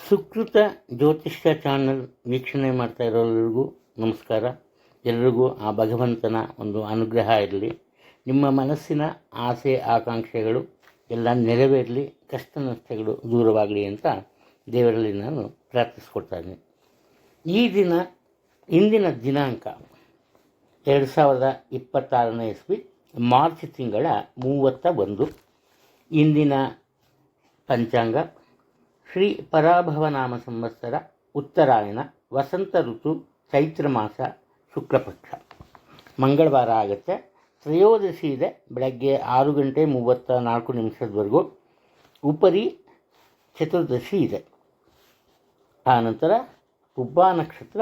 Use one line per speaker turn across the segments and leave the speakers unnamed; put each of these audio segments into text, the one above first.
ಸುಕೃತ ಜ್ಯೋತಿಷ್ಯ ಚಾನಲ್ ವೀಕ್ಷಣೆ ಮಾಡ್ತಾ ಇರೋರಿಗೂ ನಮಸ್ಕಾರ. ಎಲ್ರಿಗೂ ಆ ಭಗವಂತನ ಒಂದು ಅನುಗ್ರಹ ಇರಲಿ. ನಿಮ್ಮ ಮನಸ್ಸಿನ ಆಸೆ ಆಕಾಂಕ್ಷೆಗಳು ಎಲ್ಲ ನೆರವೇರಲಿ, ಕಷ್ಟ ನಷ್ಟಗಳು ದೂರವಾಗಲಿ ಅಂತ ದೇವರಲ್ಲಿ ನಾನು ಪ್ರಾರ್ಥಿಸ್ಕೊಳ್ತಾ ಇದ್ದೀನಿ. ಈ ದಿನ, ಇಂದಿನ ದಿನಾಂಕ 2026ನೇ ಇಸ್ವಿ ಮಾರ್ಚ್ ತಿಂಗಳ 31. ಇಂದಿನ ಪಂಚಾಂಗ ಶ್ರೀ ಪರಾಭವನಾಮ ಸಂವತ್ಸರ, ಉತ್ತರಾಯಣ, ವಸಂತ ಋತು, ಚೈತ್ರ ಮಾಸ, ಶುಕ್ಲಪಕ್ಷ, ಮಂಗಳವಾರ ಆಗುತ್ತೆ. ತ್ರಯೋದಶಿ ಇದೆ, ಬೆಳಗ್ಗೆ 6:34 ಉಪರಿ ಚತುರ್ದಶಿ ಇದೆ. ಆನಂತರ ಪುಬ್ಬ ನಕ್ಷತ್ರ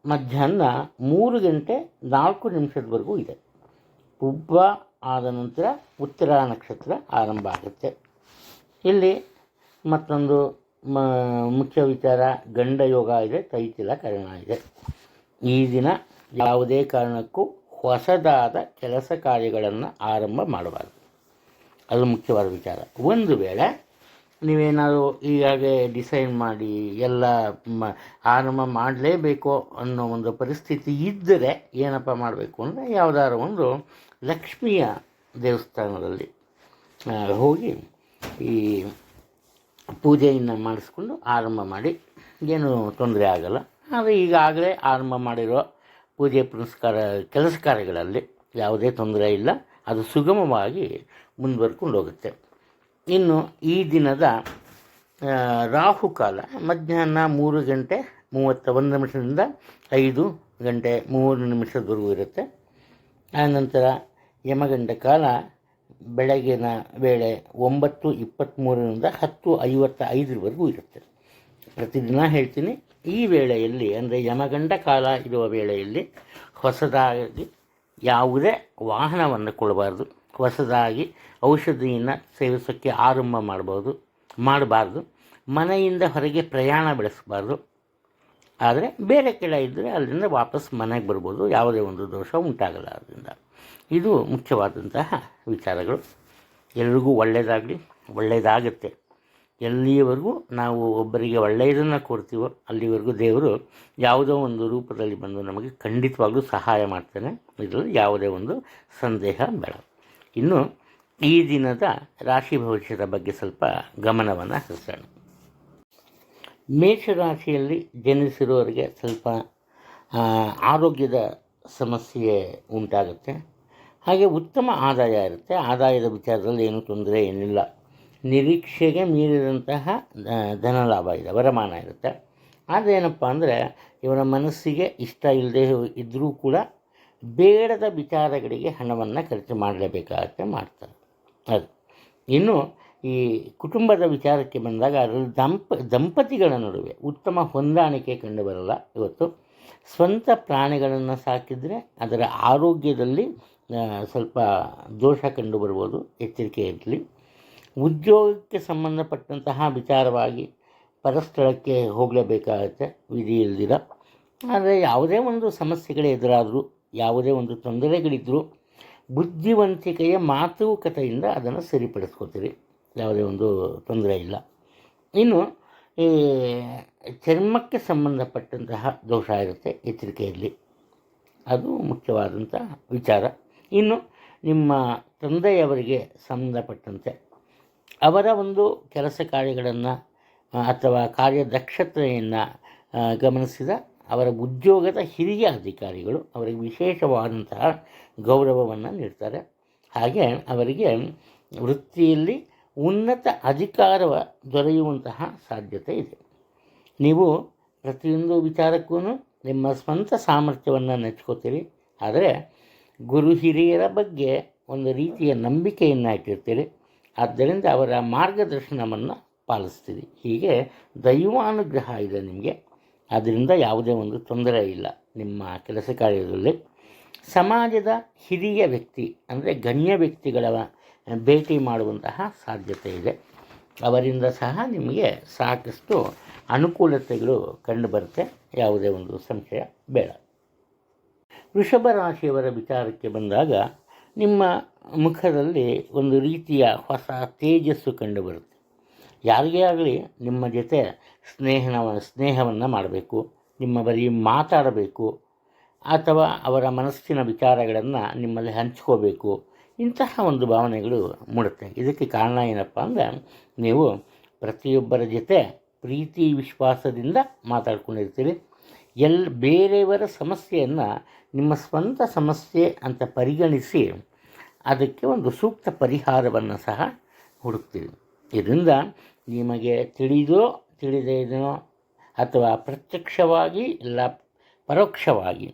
ಮಧ್ಯಾಹ್ನ 3:04 ಇದೆ. ಪುಬ್ಬ ಆದ ನಂತರ ಉತ್ತರ ನಕ್ಷತ್ರ ಆರಂಭ ಆಗುತ್ತೆ. ಇಲ್ಲಿ ಮತ್ತೊಂದು ಮುಖ್ಯ ವಿಚಾರ, ಗಂಡ ಯೋಗ ಇದೆ, ತೈತಿಲ ಕರಣ ಇದೆ. ಈ ದಿನ ಯಾವುದೇ ಕಾರಣಕ್ಕೂ ಹೊಸದಾದ ಕೆಲಸ ಕಾರ್ಯಗಳನ್ನು ಆರಂಭ ಮಾಡಬಾರ್ದು, ಅದು ಮುಖ್ಯವಾದ ವಿಚಾರ. ಒಂದು ವೇಳೆ ನೀವೇನಾದರೂ ಈಗಾಗಲೇ ಡಿಸೈಡ್ ಮಾಡಿ ಎಲ್ಲ ಆರಂಭ ಮಾಡಲೇಬೇಕು ಅನ್ನೋ ಒಂದು ಪರಿಸ್ಥಿತಿ ಇದ್ದರೆ ಏನಪ್ಪ ಮಾಡಬೇಕು ಅಂದರೆ, ಯಾವುದಾದ್ರು ಒಂದು ಲಕ್ಷ್ಮಿಯ ದೇವಸ್ಥಾನದಲ್ಲಿ ಹೋಗಿ ಈ ಪೂಜೆಯನ್ನು ಮಾಡಿಸ್ಕೊಂಡು ಆರಂಭ ಮಾಡಿ, ಏನೂ ತೊಂದರೆ ಆಗಲ್ಲ. ಆದರೆ ಈಗಾಗಲೇ ಆರಂಭ ಮಾಡಿರೋ ಪೂಜೆ ಪುನಸ್ಕಾರ ಕೆಲಸ ಕಾರ್ಯಗಳಲ್ಲಿ ಯಾವುದೇ ತೊಂದರೆ ಇಲ್ಲ, ಅದು ಸುಗಮವಾಗಿ ಮುಂದುವರ್ಕೊಂಡು ಹೋಗುತ್ತೆ. ಇನ್ನು ಈ ದಿನದ ರಾಹುಕಾಲ ಮಧ್ಯಾಹ್ನ 3:31 5:03 ಇರುತ್ತೆ. ಆನಂತರ ಯಮಗಂಡ ಕಾಲ ಬೆಳಗಿನ ವೇಳೆ 9:23 10:55 ಇರುತ್ತೆ. ಪ್ರತಿದಿನ ಹೇಳ್ತೀನಿ, ಈ ವೇಳೆಯಲ್ಲಿ ಅಂದರೆ ಯಮಗಂಡ ಕಾಲ ಇರುವ ವೇಳೆಯಲ್ಲಿ ಹೊಸದಾಗಿ ಯಾವುದೇ ವಾಹನವನ್ನು ಕೊಡಬಾರ್ದು, ಹೊಸದಾಗಿ ಔಷಧಿಯನ್ನು ಸೇವಿಸೋಕ್ಕೆ ಆರಂಭ ಮಾಡಬಾರ್ದು, ಮನೆಯಿಂದ ಹೊರಗೆ ಪ್ರಯಾಣ ಬೆಳೆಸಬಾರ್ದು. ಆದರೆ ಬೇರೆ ಕಡೆ ಇದ್ದರೆ ಅಲ್ಲಿಂದ ವಾಪಸ್ ಮನೆಗೆ ಬರ್ಬೋದು, ಯಾವುದೇ ಒಂದು ದೋಷ ಉಂಟಾಗಲ್ಲ. ಅದರಿಂದ ಇದು ಮುಖ್ಯವಾದಂತಹ ವಿಚಾರಗಳು. ಎಲ್ರಿಗೂ ಒಳ್ಳೆಯದಾಗುತ್ತೆ. ಎಲ್ಲಿಯವರೆಗೂ ನಾವು ಒಬ್ಬರಿಗೆ ಒಳ್ಳೆಯದನ್ನು ಕೊಡ್ತೀವೋ ಅಲ್ಲಿವರೆಗೂ ದೇವರು ಯಾವುದೋ ಒಂದು ರೂಪದಲ್ಲಿ ಬಂದು ನಮಗೆ ಖಂಡಿತವಾಗ್ಲೂ ಸಹಾಯ ಮಾಡ್ತಾನೆ, ಇದರಲ್ಲಿ ಯಾವುದೇ ಒಂದು ಸಂದೇಹ ಬೇಡ. ಇನ್ನು ಈ ದಿನದ ರಾಶಿ ಭವಿಷ್ಯದ ಬಗ್ಗೆ ಸ್ವಲ್ಪ ಗಮನವನ್ನು ಹರಿಸೋಣ. ಮೇಷರಾಶಿಯಲ್ಲಿ ಜನಿಸಿರೋರಿಗೆ ಸ್ವಲ್ಪ ಆರೋಗ್ಯದ ಸಮಸ್ಯೆ ಉಂಟಾಗುತ್ತೆ. ಹಾಗೆ ಉತ್ತಮ ಆದಾಯ ಇರುತ್ತೆ. ಆದಾಯದ ವಿಚಾರದಲ್ಲಿ ಏನೂ ತೊಂದರೆ ಏನಿಲ್ಲ. ನಿರೀಕ್ಷೆಗೆ ಮೀರಿದಂತಹ ಧನಲಾಭ ಇದೆ, ವರಮಾನ ಇರುತ್ತೆ. ಆದರೆ ಏನಪ್ಪ ಅಂದರೆ, ಇವರ ಮನಸ್ಸಿಗೆ ಇಷ್ಟ ಇಲ್ಲದೆ ಇದ್ದರೂ ಕೂಡ ಬೇಡದ ವಿಚಾರಗಳಿಗೆ ಹಣವನ್ನು ಖರ್ಚು ಮಾಡಲೇಬೇಕಾಗತ್ತೆ, ಮಾಡ್ತಾರೆ. ಅದು ಇನ್ನು ಈ ಕುಟುಂಬದ ವಿಚಾರಕ್ಕೆ ಬಂದಾಗ ಅದರಲ್ಲಿ ದಂಪತಿಗಳ ನಡುವೆ ಉತ್ತಮ ಹೊಂದಾಣಿಕೆ ಕಂಡುಬರಲ್ಲ. ಇವತ್ತು ಸ್ವಂತ ಪ್ರಾಣಿಗಳನ್ನು ಸಾಕಿದರೆ ಅದರ ಆರೋಗ್ಯದಲ್ಲಿ ಸ್ವಲ್ಪ ದೋಷ ಕಂಡುಬರ್ಬೋದು, ಎಚ್ಚರಿಕೆ ಇರಲಿ. ಉದ್ಯೋಗಕ್ಕೆ ಸಂಬಂಧಪಟ್ಟಂತಹ ವಿಚಾರವಾಗಿ ಪರಸ್ಥಳಕ್ಕೆ ಹೋಗಲೇಬೇಕಾಗತ್ತೆ, ವಿಧಿ ಇಲ್ದಿರ. ಆದರೆ ಯಾವುದೇ ಒಂದು ಸಮಸ್ಯೆಗಳೇ ಎದುರಾದರೂ, ಯಾವುದೇ ಒಂದು ತೊಂದರೆಗಳಿದ್ದರೂ ಬುದ್ಧಿವಂತಿಕೆಯ ಮಾತುಕತೆಯಿಂದ ಅದನ್ನು ಸರಿಪಡಿಸ್ಕೋತೀರಿ, ಯಾವುದೇ ಒಂದು ತೊಂದರೆ ಇಲ್ಲ. ಇನ್ನು ಈ ಚರ್ಮಕ್ಕೆ ಸಂಬಂಧಪಟ್ಟಂತಹ ದೋಷ ಇರುತ್ತೆ, ಎಚ್ಚರಿಕೆ ಇರಲಿ, ಅದು ಮುಖ್ಯವಾದಂಥ ವಿಚಾರ. ಇನ್ನು ನಿಮ್ಮ ತಂದೆಯವರಿಗೆ ಸಂಬಂಧಪಟ್ಟಂತೆ ಅವರ ಒಂದು ಕೆಲಸ ಕಾರ್ಯಗಳನ್ನು ಅಥವಾ ಕಾರ್ಯದಕ್ಷತೆಯನ್ನು ಗಮನಿಸಿದ ಅವರ ಉದ್ಯೋಗದ ಹಿರಿಯ ಅಧಿಕಾರಿಗಳು ಅವರಿಗೆ ವಿಶೇಷವಾದಂತಹ ಗೌರವವನ್ನು ನೀಡ್ತಾರೆ. ಹಾಗೆ ಅವರಿಗೆ ವೃತ್ತಿಯಲ್ಲಿ ಉನ್ನತ ಅಧಿಕಾರ ದೊರೆಯುವಂತಹ ಸಾಧ್ಯತೆ ಇದೆ. ನೀವು ಪ್ರತಿಯೊಂದು ವಿಚಾರಕ್ಕೂ ನಿಮ್ಮ ಸ್ವಂತ ಸಾಮರ್ಥ್ಯವನ್ನು ನೆಚ್ಕೋತೀರಿ, ಆದರೆ ಗುರು ಹಿರಿಯರ ಬಗ್ಗೆ ಒಂದು ರೀತಿಯ ನಂಬಿಕೆಯನ್ನು ಇಟ್ಟಿರ್ತೀರಿ. ಆದ್ದರಿಂದ ಅವರ ಮಾರ್ಗದರ್ಶನವನ್ನು ಪಾಲಿಸ್ತೀರಿ. ಹೀಗೆ ದೈವಾನುಗ್ರಹ ಇದೆ ನಿಮಗೆ, ಆದ್ದರಿಂದ ಯಾವುದೇ ಒಂದು ತೊಂದರೆ ಇಲ್ಲ ನಿಮ್ಮ ಕೆಲಸ ಕಾರ್ಯದಲ್ಲಿ. ಸಮಾಜದ ಹಿರಿಯ ವ್ಯಕ್ತಿ ಅಂದರೆ ಗಣ್ಯ ವ್ಯಕ್ತಿಗಳ ಭೇಟಿ ಮಾಡುವಂತಹ ಸಾಧ್ಯತೆ ಇದೆ. ಅವರಿಂದ ಸಹ ನಿಮಗೆ ಸಾಕಷ್ಟು ಅನುಕೂಲತೆಗಳು ಕಂಡುಬರುತ್ತೆ, ಯಾವುದೇ ಒಂದು ಸಂಶಯ ಬೇಡ. ವೃಷಭ ರಾಶಿಯವರ ವಿಚಾರಕ್ಕೆ ಬಂದಾಗ ನಿಮ್ಮ ಮುಖದಲ್ಲಿ ಒಂದು ರೀತಿಯ ಹೊಸ ತೇಜಸ್ಸು ಕಂಡುಬರುತ್ತೆ. ಯಾರಿಗೇ ಆಗಲಿ ನಿಮ್ಮ ಜೊತೆ ಸ್ನೇಹವನ್ನು ಮಾಡಬೇಕು, ನಿಮ್ಮ ಬರೀ ಮಾತಾಡಬೇಕು ಅಥವಾ ಅವರ ಮನಸ್ಸಿನ ವಿಚಾರಗಳನ್ನು ನಿಮ್ಮಲ್ಲಿ ಹಂಚ್ಕೋಬೇಕು, ಇಂತಹ ಒಂದು ಭಾವನೆಗಳು ಮೂಡುತ್ತೆ. ಇದಕ್ಕೆ ಕಾರಣ ಏನಪ್ಪ ಅಂದರೆ, ನೀವು ಪ್ರತಿಯೊಬ್ಬರ ಜೊತೆ ಪ್ರೀತಿ ವಿಶ್ವಾಸದಿಂದ ಮಾತಾಡ್ಕೊಂಡಿರ್ತೀರಿ. ಬೇರೆಯವರ ಸಮಸ್ಯೆಯನ್ನು ನಿಮ್ಮ ಸ್ವಂತ ಸಮಸ್ಯೆ ಅಂತ ಪರಿಗಣಿಸಿ ಅದಕ್ಕೆ ಒಂದು ಸೂಕ್ತ ಪರಿಹಾರವನ್ನು ಸಹ ಹುಡುಕ್ತೀರಿ. ಇದರಿಂದ ನಿಮಗೆ ತಿಳಿದೇನೋ ಅಥವಾ ಪ್ರತ್ಯಕ್ಷವಾಗಿ ಇಲ್ಲ ಪರೋಕ್ಷವಾಗಿ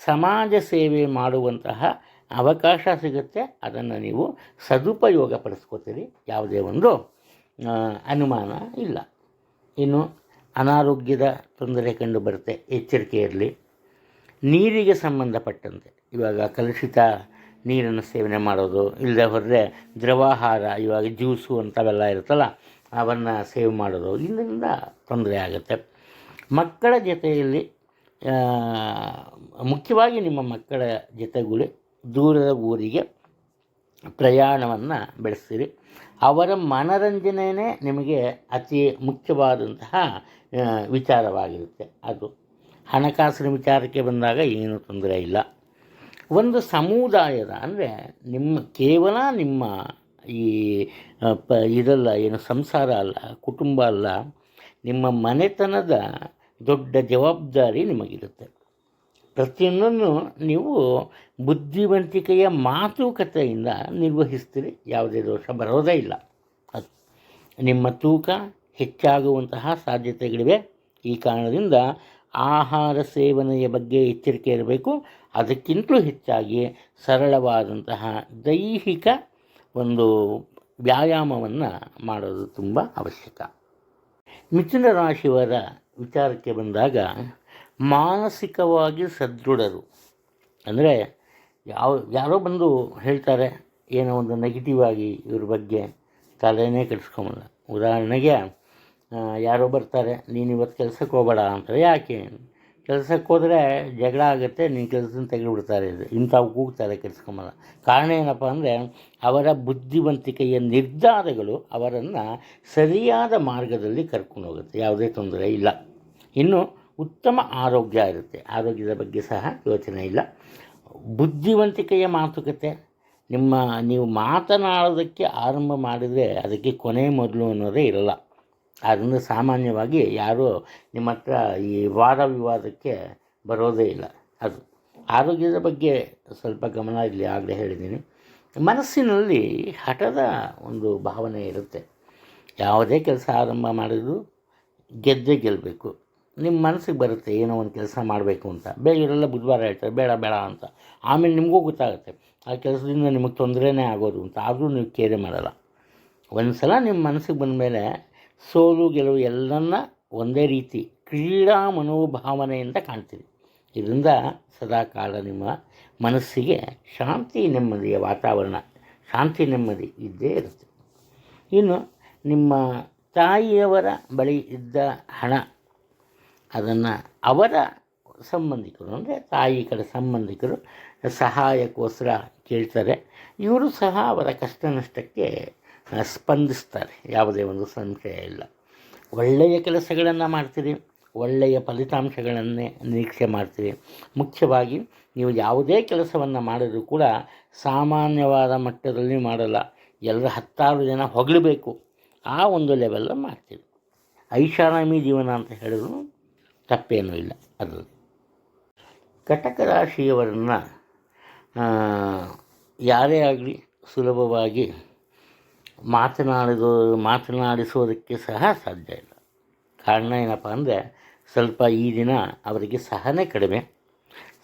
ಸಮಾಜ ಸೇವೆ ಮಾಡುವಂತಹ ಅವಕಾಶ ಸಿಗುತ್ತೆ. ಅದನ್ನು ನೀವು ಸದುಪಯೋಗ ಪಡಿಸ್ಕೋತೀರಿ, ಯಾವುದೇ ಒಂದು ಅನುಮಾನ ಇಲ್ಲ. ಇನ್ನು ಅನಾರೋಗ್ಯದ ತೊಂದರೆ ಕಂಡು ಬರುತ್ತೆ, ಎಚ್ಚರಿಕೆ ಇರಲಿ. ನೀರಿಗೆ ಸಂಬಂಧಪಟ್ಟಂತೆ ಇವಾಗ ಕಲುಷಿತ ನೀರನ್ನು ಸೇವನೆ ಮಾಡೋದು, ಇಲ್ಲದೆ ಹೋದರೆ ದ್ರವಾಹಾರ, ಇವಾಗ ಜ್ಯೂಸು ಅಂಥವೆಲ್ಲ ಇರುತ್ತಲ್ಲ ಅವನ್ನು ಸೇವ್ ಮಾಡೋದು, ಇದರಿಂದ ತೊಂದರೆ ಆಗುತ್ತೆ. ಮಕ್ಕಳ ಜೊತೆಯಲ್ಲಿ ಮುಖ್ಯವಾಗಿ ನಿಮ್ಮ ಮಕ್ಕಳ ಜೊತೆಗೂಡಿ ದೂರದ ಊರಿಗೆ ಪ್ರಯಾಣವನ್ನು ಬೆಳೆಸ್ತೀರಿ. ಅವರ ಮನರಂಜನೆಯೇ ನಿಮಗೆ ಅತಿ ಮುಖ್ಯವಾದಂತಹ ವಿಚಾರವಾಗಿರುತ್ತೆ. ಅದು ಹಣಕಾಸಿನ ವಿಚಾರಕ್ಕೆ ಬಂದಾಗ ಏನೂ ತೊಂದರೆ ಇಲ್ಲ. ಒಂದು ಸಮುದಾಯದ ಅಂದರೆ ಕೇವಲ ನಿಮ್ಮ ಈ ಇದಲ್ಲ, ಏನು ಸಂಸಾರ ಅಲ್ಲ, ಕುಟುಂಬ ಅಲ್ಲ, ನಿಮ್ಮ ಮನೆತನದ ದೊಡ್ಡ ಜವಾಬ್ದಾರಿ ನಿಮಗಿರುತ್ತೆ. ಪ್ರತಿಯೊಂದನ್ನು ನೀವು ಬುದ್ಧಿವಂತಿಕೆಯ ಮಾತುಕತೆಯಿಂದ ನಿರ್ವಹಿಸ್ತೀರಿ, ಯಾವುದೇ ದೋಷ ಬರೋದೇ ಇಲ್ಲ. ಅದು ನಿಮ್ಮ ತೂಕ ಹೆಚ್ಚಾಗುವಂತಹ ಸಾಧ್ಯತೆಗಳಿವೆ. ಈ ಕಾರಣದಿಂದ ಆಹಾರ ಸೇವನೆಯ ಬಗ್ಗೆ ಎಚ್ಚರಿಕೆ ಇರಬೇಕು. ಅದಕ್ಕಿಂತಲೂ ಹೆಚ್ಚಾಗಿ ಸರಳವಾದಂತಹ ದೈಹಿಕ ಒಂದು ವ್ಯಾಯಾಮವನ್ನು ಮಾಡೋದು ತುಂಬ ಅವಶ್ಯಕ. ಮಿಥುನ ರಾಶಿಯವರ ವಿಚಾರಕ್ಕೆ ಬಂದಾಗ ಮಾನಸಿಕವಾಗಿ ಸದೃಢರು. ಅಂದರೆ ಯಾರೋ ಬಂದು ಹೇಳ್ತಾರೆ ಏನೋ ಒಂದು ನೆಗೆಟಿವ್ ಆಗಿ ಇವ್ರ ಬಗ್ಗೆ ತಲೆನೇ ಕೆಡಿಸ್ಕೊಂಬಲ್ಲ. ಉದಾಹರಣೆಗೆ ಯಾರೋ ಬರ್ತಾರೆ, ನೀನು ಇವತ್ತು ಕೆಲಸಕ್ಕೆ ಹೋಗಬೇಡ ಅಂತಾರೆ. ಯಾಕೆ? ಕೆಲಸಕ್ಕೆ ಹೋದರೆ ಜಗಳ ಆಗುತ್ತೆ, ನೀನು ಕೆಲಸದಿಂದ ತೆಗೆದುಬಿಡ್ತಾರೆ. ಇಂಥವು ಕೂಗ್ತಾರೆ, ಕೆಡಿಸ್ಕೊಂಬಲ್ಲ. ಕಾರಣ ಏನಪ್ಪ ಅಂದರೆ, ಅವರ ಬುದ್ಧಿವಂತಿಕೆಯ ನಿರ್ಧಾರಗಳು ಅವರನ್ನು ಸರಿಯಾದ ಮಾರ್ಗದಲ್ಲಿ ಕರ್ಕೊಂಡು ಹೋಗುತ್ತೆ, ಯಾವುದೇ ತೊಂದರೆ ಇಲ್ಲ. ಇನ್ನು ಉತ್ತಮ ಆರೋಗ್ಯ ಇರುತ್ತೆ, ಆರೋಗ್ಯದ ಬಗ್ಗೆ ಸಹ ಯೋಚನೆ ಇಲ್ಲ. ಬುದ್ಧಿವಂತಿಕೆಯ ಮಾತುಕತೆ, ನೀವು ಮಾತನಾಡೋದಕ್ಕೆ ಆರಂಭ ಮಾಡಿದರೆ ಅದಕ್ಕೆ ಕೊನೆ ಮೊದಲು ಅನ್ನೋದೇ ಇರಲ್ಲ. ಆದ್ದರಿಂದ ಸಾಮಾನ್ಯವಾಗಿ ಯಾರೂ ನಿಮ್ಮ ಹತ್ರ ಈ ವಾದ ವಿವಾದಕ್ಕೆ ಬರೋದೇ ಇಲ್ಲ. ಅದು ಆರೋಗ್ಯದ ಬಗ್ಗೆ ಸ್ವಲ್ಪ ಗಮನ ಇರಲಿ, ಆಗಲೇ ಹೇಳಿದ್ದೀನಿ. ಮನಸ್ಸಿನಲ್ಲಿ ಹಠದ ಒಂದು ಭಾವನೆ ಇರುತ್ತೆ. ಯಾವುದೇ ಕೆಲಸ ಆರಂಭ ಮಾಡಿದ್ರು ಗೆಲ್ಲಬೇಕು. ನಿಮ್ಮ ಮನಸ್ಸಿಗೆ ಬರುತ್ತೆ ಏನೋ ಒಂದು ಕೆಲಸ ಮಾಡಬೇಕು ಅಂತ. ಇವರೆಲ್ಲ ಬುಧವಾರ ಹೇಳ್ತಾರೆ ಬೇಡ ಬೇಡ ಅಂತ. ಆಮೇಲೆ ನಿಮಗೂ ಗೊತ್ತಾಗುತ್ತೆ ಆ ಕೆಲಸದಿಂದ ನಿಮಗೆ ತೊಂದರೆನೇ ಆಗೋದು ಅಂತ. ಆದರೂ ನೀವು ಕೇರೆ ಮಾಡಲ್ಲ. ಒಂದು ಸಲ ನಿಮ್ಮ ಮನಸ್ಸಿಗೆ ಬಂದ ಮೇಲೆ ಸೋಲು ಗೆಲುವು ಎಲ್ಲನ್ನ ಒಂದೇ ರೀತಿ ಕ್ರೀಡಾ ಮನೋಭಾವನೆಯಿಂದ ಕಾಣ್ತೀರಿ. ಇದರಿಂದ ಸದಾಕಾಲ ನಿಮ್ಮ ಮನಸ್ಸಿಗೆ ಶಾಂತಿ ನೆಮ್ಮದಿಯ ವಾತಾವರಣ, ಶಾಂತಿ ನೆಮ್ಮದಿ ಇದ್ದೇ ಇರುತ್ತೆ. ಇನ್ನು ನಿಮ್ಮ ತಾಯಿಯವರ ಬಳಿ ಇದ್ದ ಹಣ, ಅದನ್ನು ಅವರ ಸಂಬಂಧಿಕರು ಅಂದರೆ ತಾಯಿ ಕಡೆ ಸಂಬಂಧಿಕರು ಸಹಾಯಕ್ಕೋಸ್ಕರ ಕೇಳ್ತಾರೆ. ಇವರು ಸಹ ಅವರ ಕಷ್ಟ ನಷ್ಟಕ್ಕೆ ಸ್ಪಂದಿಸ್ತಾರೆ, ಯಾವುದೇ ಒಂದು ಸಂಶಯ ಇಲ್ಲ. ಒಳ್ಳೆಯ ಕೆಲಸಗಳನ್ನು ಮಾಡ್ತೀರಿ, ಒಳ್ಳೆಯ ಫಲಿತಾಂಶಗಳನ್ನೇ ನಿರೀಕ್ಷೆ ಮಾಡ್ತೀರಿ. ಮುಖ್ಯವಾಗಿ ನೀವು ಯಾವುದೇ ಕೆಲಸವನ್ನು ಮಾಡಿದರೂ ಕೂಡ ಸಾಮಾನ್ಯವಾದ ಮಟ್ಟದಲ್ಲಿ ಮಾಡಲ್ಲ. ಎಲ್ಲರ 10 ಜನ ಹೊಗಳಬೇಕು, ಆ ಒಂದು ಲೆವೆಲ್ಲ ಮಾಡ್ತೀವಿ. ಐಷಾರಾಮಿ ಜೀವನ ಅಂತ ಹೇಳಿದ್ರು ತಪ್ಪೇನೂ ಇಲ್ಲ. ಅದು ಕಟಕ ರಾಶಿಯವರನ್ನು ಯಾರೇ ಆಗಲಿ ಸುಲಭವಾಗಿ ಮಾತನಾಡಿಸೋದಕ್ಕೆ ಸಹ ಸಾಧ್ಯ ಇಲ್ಲ. ಕಾರಣ ಏನಪ್ಪ ಅಂದರೆ, ಸ್ವಲ್ಪ ಈ ದಿನ ಅವರಿಗೆ ಸಹನೆ ಕಡಿಮೆ.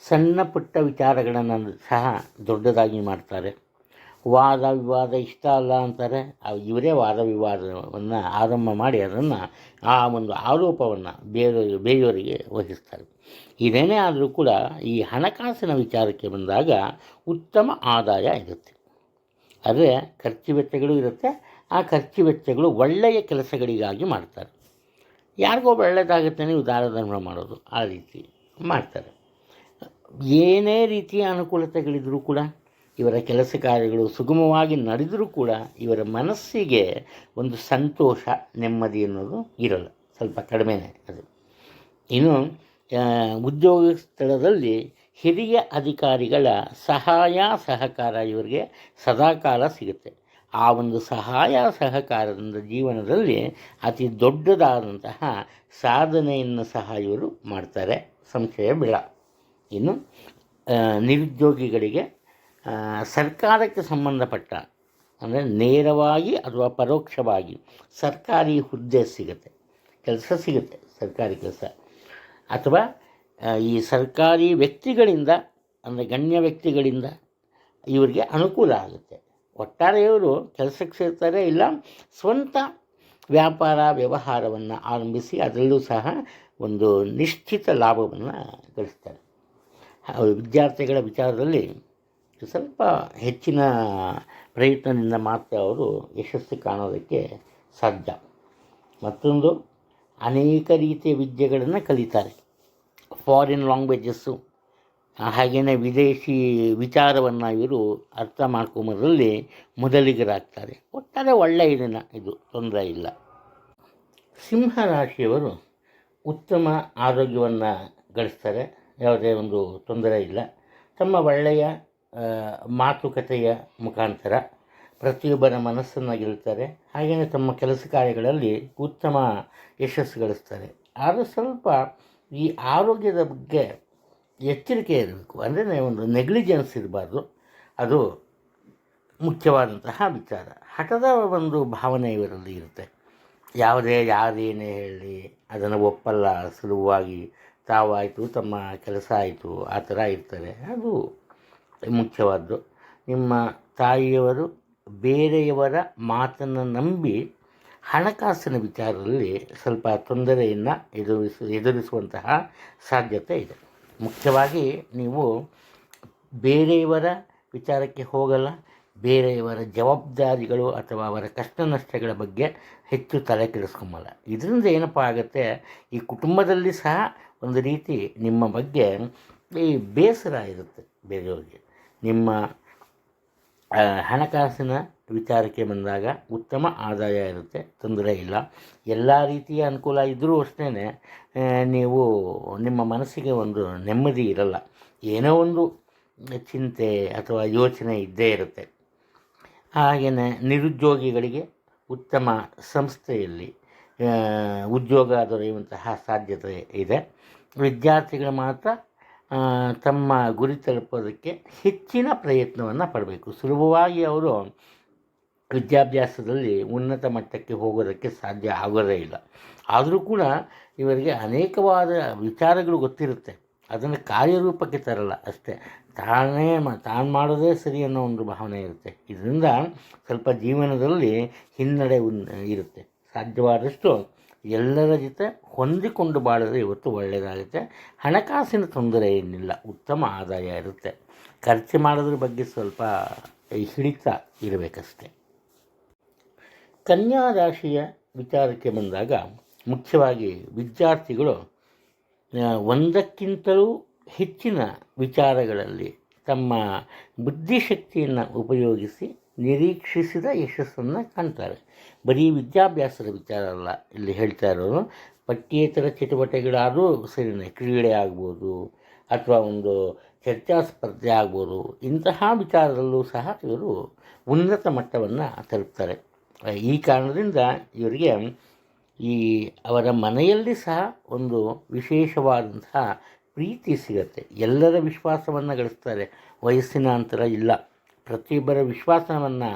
ಸಣ್ಣ ಪುಟ್ಟ ವಿಚಾರಗಳನ್ನು ಸಹ ದೊಡ್ಡದಾಗಿ ಮಾಡ್ತಾರೆ. ವಾದ ವಿವಾದ ಇಷ್ಟ ಅಲ್ಲ ಅಂತಾರೆ, ಇವರೇ ವಾದ ವಿವಾದವನ್ನು ಆರಂಭ ಮಾಡಿ ಅದನ್ನು ಆ ಒಂದು ಆರೋಪವನ್ನು ಬೇರೆಯವರಿಗೆ ವಹಿಸ್ತಾರೆ. ಇದೇನೇ ಆದರೂ ಕೂಡ ಈ ಹಣಕಾಸಿನ ವಿಚಾರಕ್ಕೆ ಬಂದಾಗ ಉತ್ತಮ ಆದಾಯ ಇರುತ್ತೆ. ಆದರೆ ಖರ್ಚು ವೆಚ್ಚಗಳು ಇರುತ್ತೆ. ಆ ಖರ್ಚು ವೆಚ್ಚಗಳು ಒಳ್ಳೆಯ ಕೆಲಸಗಳಿಗಾಗಿ ಮಾಡ್ತಾರೆ. ಯಾರಿಗೋ ಒಳ್ಳೆಯದಾಗುತ್ತೆ, ನೀವು ದಾನ ಧರ್ಮ ಮಾಡೋದು ಆ ರೀತಿ ಮಾಡ್ತಾರೆ. ಏನೇ ರೀತಿಯ ಅನುಕೂಲತೆಗಳಿದ್ರೂ ಕೂಡ ಇವರ ಕೆಲಸ ಕಾರ್ಯಗಳು ಸುಗಮವಾಗಿ ನಡೆದರೂ ಕೂಡ ಇವರ ಮನಸ್ಸಿಗೆ ಒಂದು ಸಂತೋಷ ನೆಮ್ಮದಿ ಅನ್ನೋದು ಇರಲ್ಲ, ಸ್ವಲ್ಪ ಕಡಿಮೆನೇ ಅದು. ಇನ್ನು ಉದ್ಯೋಗ ಸ್ಥಳದಲ್ಲಿ ಹಿರಿಯ ಅಧಿಕಾರಿಗಳ ಸಹಾಯ ಸಹಕಾರ ಇವರಿಗೆ ಸದಾಕಾಲ ಸಿಗುತ್ತೆ. ಆ ಒಂದು ಸಹಾಯ ಸಹಕಾರದಿಂದ ಜೀವನದಲ್ಲಿ ಅತಿ ದೊಡ್ಡದಾದಂತಹ ಸಾಧನೆಯನ್ನು ಸಹ ಇವರು ಮಾಡ್ತಾರೆ, ಸಂಶಯ ಬೇಡ. ಇನ್ನು ನಿರುದ್ಯೋಗಿಗಳಿಗೆ ಸರ್ಕಾರಕ್ಕೆ ಸಂಬಂಧಪಟ್ಟ ಅಂದರೆ ನೇರವಾಗಿ ಅಥವಾ ಪರೋಕ್ಷವಾಗಿ ಸರ್ಕಾರಿ ಹುದ್ದೆ ಸಿಗುತ್ತೆ, ಕೆಲಸ ಸಿಗುತ್ತೆ, ಸರ್ಕಾರಿ ಕೆಲಸ. ಅಥವಾ ಈ ಸರ್ಕಾರಿ ವ್ಯಕ್ತಿಗಳಿಂದ ಅಂದರೆ ಗಣ್ಯ ವ್ಯಕ್ತಿಗಳಿಂದ ಇವರಿಗೆ ಅನುಕೂಲ ಆಗುತ್ತೆ. ಒಟ್ಟಾರೆ ಇವರು ಕೆಲಸಕ್ಕೆ ಸೇರ್ತಾರೆ, ಇಲ್ಲ ಸ್ವಂತ ವ್ಯಾಪಾರ ವ್ಯವಹಾರವನ್ನು ಆರಂಭಿಸಿ ಅದರಲ್ಲೂ ಸಹ ಒಂದು ನಿಶ್ಚಿತ ಲಾಭವನ್ನು ಗಳಿಸ್ತಾರೆ. ವಿದ್ಯಾರ್ಥಿಗಳ ವಿಚಾರದಲ್ಲಿ ಸ್ವಲ್ಪ ಹೆಚ್ಚಿನ ಪ್ರಯತ್ನದಿಂದ ಮಾತ್ರ ಅವರು ಯಶಸ್ಸು ಕಾಣೋದಕ್ಕೆ ಸಾಧ್ಯ. ಮತ್ತೊಂದು, ಅನೇಕ ರೀತಿಯ ವಿದ್ಯೆಗಳನ್ನು ಕಲಿತಾರೆ. ಫಾರಿನ್ ಲ್ಯಾಂಗ್ವೇಜಸ್ಸು, ಹಾಗೆಯೇ ವಿದೇಶಿ ವಿಚಾರವನ್ನು ಇವರು ಅರ್ಥ ಮಾಡ್ಕೊಂಬರಲ್ಲಿ ಮೊದಲಿಗರಾಗ್ತಾರೆ. ಒಟ್ಟಾರೆ ಒಳ್ಳೆಯ ದಿನ ಇದು, ತೊಂದರೆ ಇಲ್ಲ. ಸಿಂಹರಾಶಿಯವರು ಉತ್ತಮ ಆರೋಗ್ಯವನ್ನು ಗಳಿಸ್ತಾರೆ, ಯಾವುದೇ ಒಂದು ತೊಂದರೆ ಇಲ್ಲ. ತಮ್ಮ ಒಳ್ಳೆಯ ಮಾತುಕತೆಯ ಮುಖಾಂತರ ಪ್ರತಿಯೊಬ್ಬರ ಮನಸ್ಸನ್ನು ಗೆಲ್ತಾರೆ. ಹಾಗೆಯೇ ತಮ್ಮ ಕೆಲಸ ಕಾರ್ಯಗಳಲ್ಲಿ ಉತ್ತಮ ಯಶಸ್ಸು ಗಳಿಸ್ತಾರೆ. ಆದರೆ ಸ್ವಲ್ಪ ಈ ಆರೋಗ್ಯದ ಬಗ್ಗೆ ಎಚ್ಚರಿಕೆ ಇರಬೇಕು, ಅಂದರೆ ಒಂದು ನೆಗ್ಲಿಜೆನ್ಸ್ ಇರಬಾರ್ದು, ಅದು ಮುಖ್ಯವಾದಂತಹ ವಿಚಾರ. ಹಠದ ಒಂದು ಭಾವನೆ ಇವರಲ್ಲಿ ಇರುತ್ತೆ. ಯಾರೇನೇ ಹೇಳಿ ಅದನ್ನು ಒಪ್ಪಲ್ಲ, ಸುಲಭವಾಗಿ ತಾವಾಯಿತು ತಮ್ಮ ಕೆಲಸ ಆಯಿತು ಆ ಥರ ಇರ್ತಾರೆ, ಅದು ಮುಖ್ಯವಾದ್ದು. ನಿಮ್ಮ ತಾಯಿಯವರು ಬೇರೆಯವರ ಮಾತನ್ನು ನಂಬಿ ಹಣಕಾಸಿನ ವಿಚಾರದಲ್ಲಿ ಸ್ವಲ್ಪ ತೊಂದರೆಯನ್ನು ಎದುರಿಸುವಂತಹ ಸಾಧ್ಯತೆ ಇದೆ. ಮುಖ್ಯವಾಗಿ ನೀವು ಬೇರೆಯವರ ವಿಚಾರಕ್ಕೆ ಹೋಗಲ್ಲ, ಬೇರೆಯವರ ಜವಾಬ್ದಾರಿಗಳು ಅಥವಾ ಅವರ ಕಷ್ಟ ನಷ್ಟಗಳ ಬಗ್ಗೆ ಹೆಚ್ಚು ತಲೆ ಕೆಡಿಸ್ಕೊಂಬಲ್ಲ. ಇದರಿಂದ ಏನಪ್ಪ ಆಗುತ್ತೆ, ಈ ಕುಟುಂಬದಲ್ಲಿ ಸಹ ಒಂದು ರೀತಿ ನಿಮ್ಮ ಬಗ್ಗೆ ಈ ಬೇಸರ ಇರುತ್ತೆ ಬೇರೆಯವ್ರಿಗೆ. ನಿಮ್ಮ ಹಣಕಾಸಿನ ವಿಚಾರಕ್ಕೆ ಬಂದಾಗ ಉತ್ತಮ ಆದಾಯ ಇರುತ್ತೆ, ತೊಂದರೆ ಇಲ್ಲ. ಎಲ್ಲ ರೀತಿಯ ಅನುಕೂಲ ಇದ್ದರೂ ಅಷ್ಟೇ ನೀವು ನಿಮ್ಮ ಮನಸ್ಸಿಗೆ ಒಂದು ನೆಮ್ಮದಿ ಇರಲ್ಲ, ಏನೋ ಒಂದು ಚಿಂತೆ ಅಥವಾ ಯೋಚನೆ ಇದ್ದೇ ಇರುತ್ತೆ. ಹಾಗೆಯೇ ನಿರುದ್ಯೋಗಿಗಳಿಗೆ ಉತ್ತಮ ಸಂಸ್ಥೆಯಲ್ಲಿ ಉದ್ಯೋಗ ದೊರೆಯುವಂತಹ ಸಾಧ್ಯತೆ ಇದೆ. ವಿದ್ಯಾರ್ಥಿಗಳು ಮಾತ್ರ ತಮ್ಮ ಗುರಿ ತಲುಪೋದಕ್ಕೆ ಹೆಚ್ಚಿನ ಪ್ರಯತ್ನವನ್ನು ಪಡಬೇಕು. ಸುಲಭವಾಗಿ ಅವರು ವಿದ್ಯಾಭ್ಯಾಸದಲ್ಲಿ ಉನ್ನತ ಮಟ್ಟಕ್ಕೆ ಹೋಗೋದಕ್ಕೆ ಸಾಧ್ಯ ಆಗೋದೇ ಇಲ್ಲ. ಆದರೂ ಕೂಡ ಇವರಿಗೆ ಅನೇಕವಾದ ವಿಚಾರಗಳು ಗೊತ್ತಿರುತ್ತೆ, ಅದನ್ನು ಕಾರ್ಯರೂಪಕ್ಕೆ ತರಲ್ಲ ಅಷ್ಟೇ. ತಾನು ಮಾಡೋದೇ ಸರಿ ಅನ್ನೋ ಒಂದು ಭಾವನೆ ಇರುತ್ತೆ. ಇದರಿಂದ ಸ್ವಲ್ಪ ಜೀವನದಲ್ಲಿ ಹಿನ್ನಡೆ ಇರುತ್ತೆ. ಸಾಧ್ಯವಾದಷ್ಟು ಎಲ್ಲರ ಜೊತೆ ಹೊಂದಿಕೊಂಡು ಬಾಳಿದ್ರೆ ಇವತ್ತು ಒಳ್ಳೆಯದಾಗುತ್ತೆ. ಹಣಕಾಸಿನ ತೊಂದರೆ ಏನಿಲ್ಲ, ಉತ್ತಮ ಆದಾಯ ಇರುತ್ತೆ. ಖರ್ಚು ಮಾಡೋದ್ರ ಬಗ್ಗೆ ಸ್ವಲ್ಪ ಹಿಡಿತ ಇರಬೇಕಷ್ಟೆ. ಕನ್ಯಾ ರಾಶಿಯ ವಿಚಾರಕ್ಕೆ ಬಂದಾಗ ಮುಖ್ಯವಾಗಿ ವಿದ್ಯಾರ್ಥಿಗಳು ಒಂದಕ್ಕಿಂತಲೂ ಹೆಚ್ಚಿನ ವಿಚಾರಗಳಲ್ಲಿ ತಮ್ಮ ಬುದ್ಧಿಶಕ್ತಿಯನ್ನು ಉಪಯೋಗಿಸಿ ನಿರೀಕ್ಷಿಸಿದ ಯಶಸ್ಸನ್ನು ಕಾಣ್ತಾರೆ. ಬರೀ ವಿದ್ಯಾಭ್ಯಾಸದ ವಿಚಾರ ಅಲ್ಲ ಇಲ್ಲಿ ಹೇಳ್ತಾ ಇರೋದು, ಪಠ್ಯೇತರ ಚಟುವಟಿಕೆಗಳಾದರೂ ಸರಿಯೇ, ಕ್ರೀಡೆ ಆಗ್ಬೋದು ಅಥವಾ ಒಂದು ಚರ್ಚಾ ಸ್ಪರ್ಧೆ ಆಗ್ಬೋದು, ಇಂತಹ ವಿಚಾರದಲ್ಲೂ ಸಹ ಇವರು ಉನ್ನತ ಮಟ್ಟವನ್ನು ತಲುಪ್ತಾರೆ. ಈ ಕಾರಣದಿಂದ ಇವರಿಗೆ ಈ ಅವರ ಮನೆಯಲ್ಲಿ ಸಹ ಒಂದು ವಿಶೇಷವಾದಂತಹ ಪ್ರೀತಿ ಸಿಗುತ್ತೆ. ಎಲ್ಲರ ವಿಶ್ವಾಸವನ್ನು ಗಳಿಸ್ತಾರೆ, ವಯಸ್ಸಿನ ಅಂತರ ಇಲ್ಲ, ಪ್ರತಿಯೊಬ್ಬರ ವಿಶ್ವಾಸವನ್ನು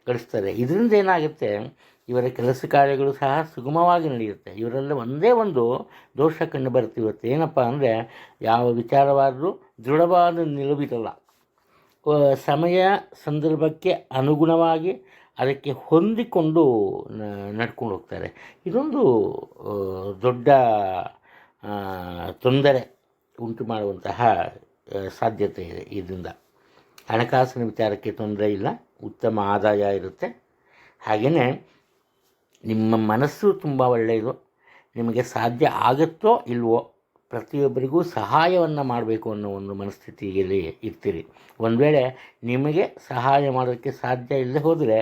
ಗಳಿಸ್ತಾರೆ. ಇದರಿಂದ ಏನಾಗುತ್ತೆ, ಇವರ ಕೆಲಸ ಕಾರ್ಯಗಳು ಸಹ ಸುಗಮವಾಗಿ ನಡೆಯುತ್ತೆ. ಇವರೆಲ್ಲ ಒಂದೇ ಒಂದು ದೋಷ ಕಂಡು ಬರ್ತಿರುತ್ತೆ. ಏನಪ್ಪ ಅಂದರೆ, ಯಾವ ವಿಚಾರವಾದರೂ ದೃಢವಾದ ನಿಲುವಿರಲ್ಲ. ಸಮಯ ಸಂದರ್ಭಕ್ಕೆ ಅನುಗುಣವಾಗಿ ಅದಕ್ಕೆ ಹೊಂದಿಕೊಂಡು ನಡ್ಕೊಂಡು ಹೋಗ್ತಾರೆ. ಇದೊಂದು ದೊಡ್ಡ ತೊಂದರೆ ಉಂಟು ಮಾಡುವಂತಹ ಸಾಧ್ಯತೆ ಇದೆ. ಇದರಿಂದ ಹಣಕಾಸಿನ ವಿಚಾರಕ್ಕೆ ತೊಂದರೆ ಇಲ್ಲ, ಉತ್ತಮ ಆದಾಯ ಇರುತ್ತೆ. ಹಾಗೆಯೇ ನಿಮ್ಮ ಮನಸ್ಸು ತುಂಬ ಒಳ್ಳೆಯದು. ನಿಮಗೆ ಸಾಧ್ಯ ಆಗುತ್ತೋ ಇಲ್ವೋ ಪ್ರತಿಯೊಬ್ಬರಿಗೂ ಸಹಾಯವನ್ನು ಮಾಡಬೇಕು ಅನ್ನೋ ಒಂದು ಮನಸ್ಥಿತಿಯಲ್ಲಿ ಇರ್ತೀರಿ. ಒಂದು ವೇಳೆ ನಿಮಗೆ ಸಹಾಯ ಮಾಡೋಕ್ಕೆ ಸಾಧ್ಯ ಇಲ್ಲದೆ ಹೋದರೆ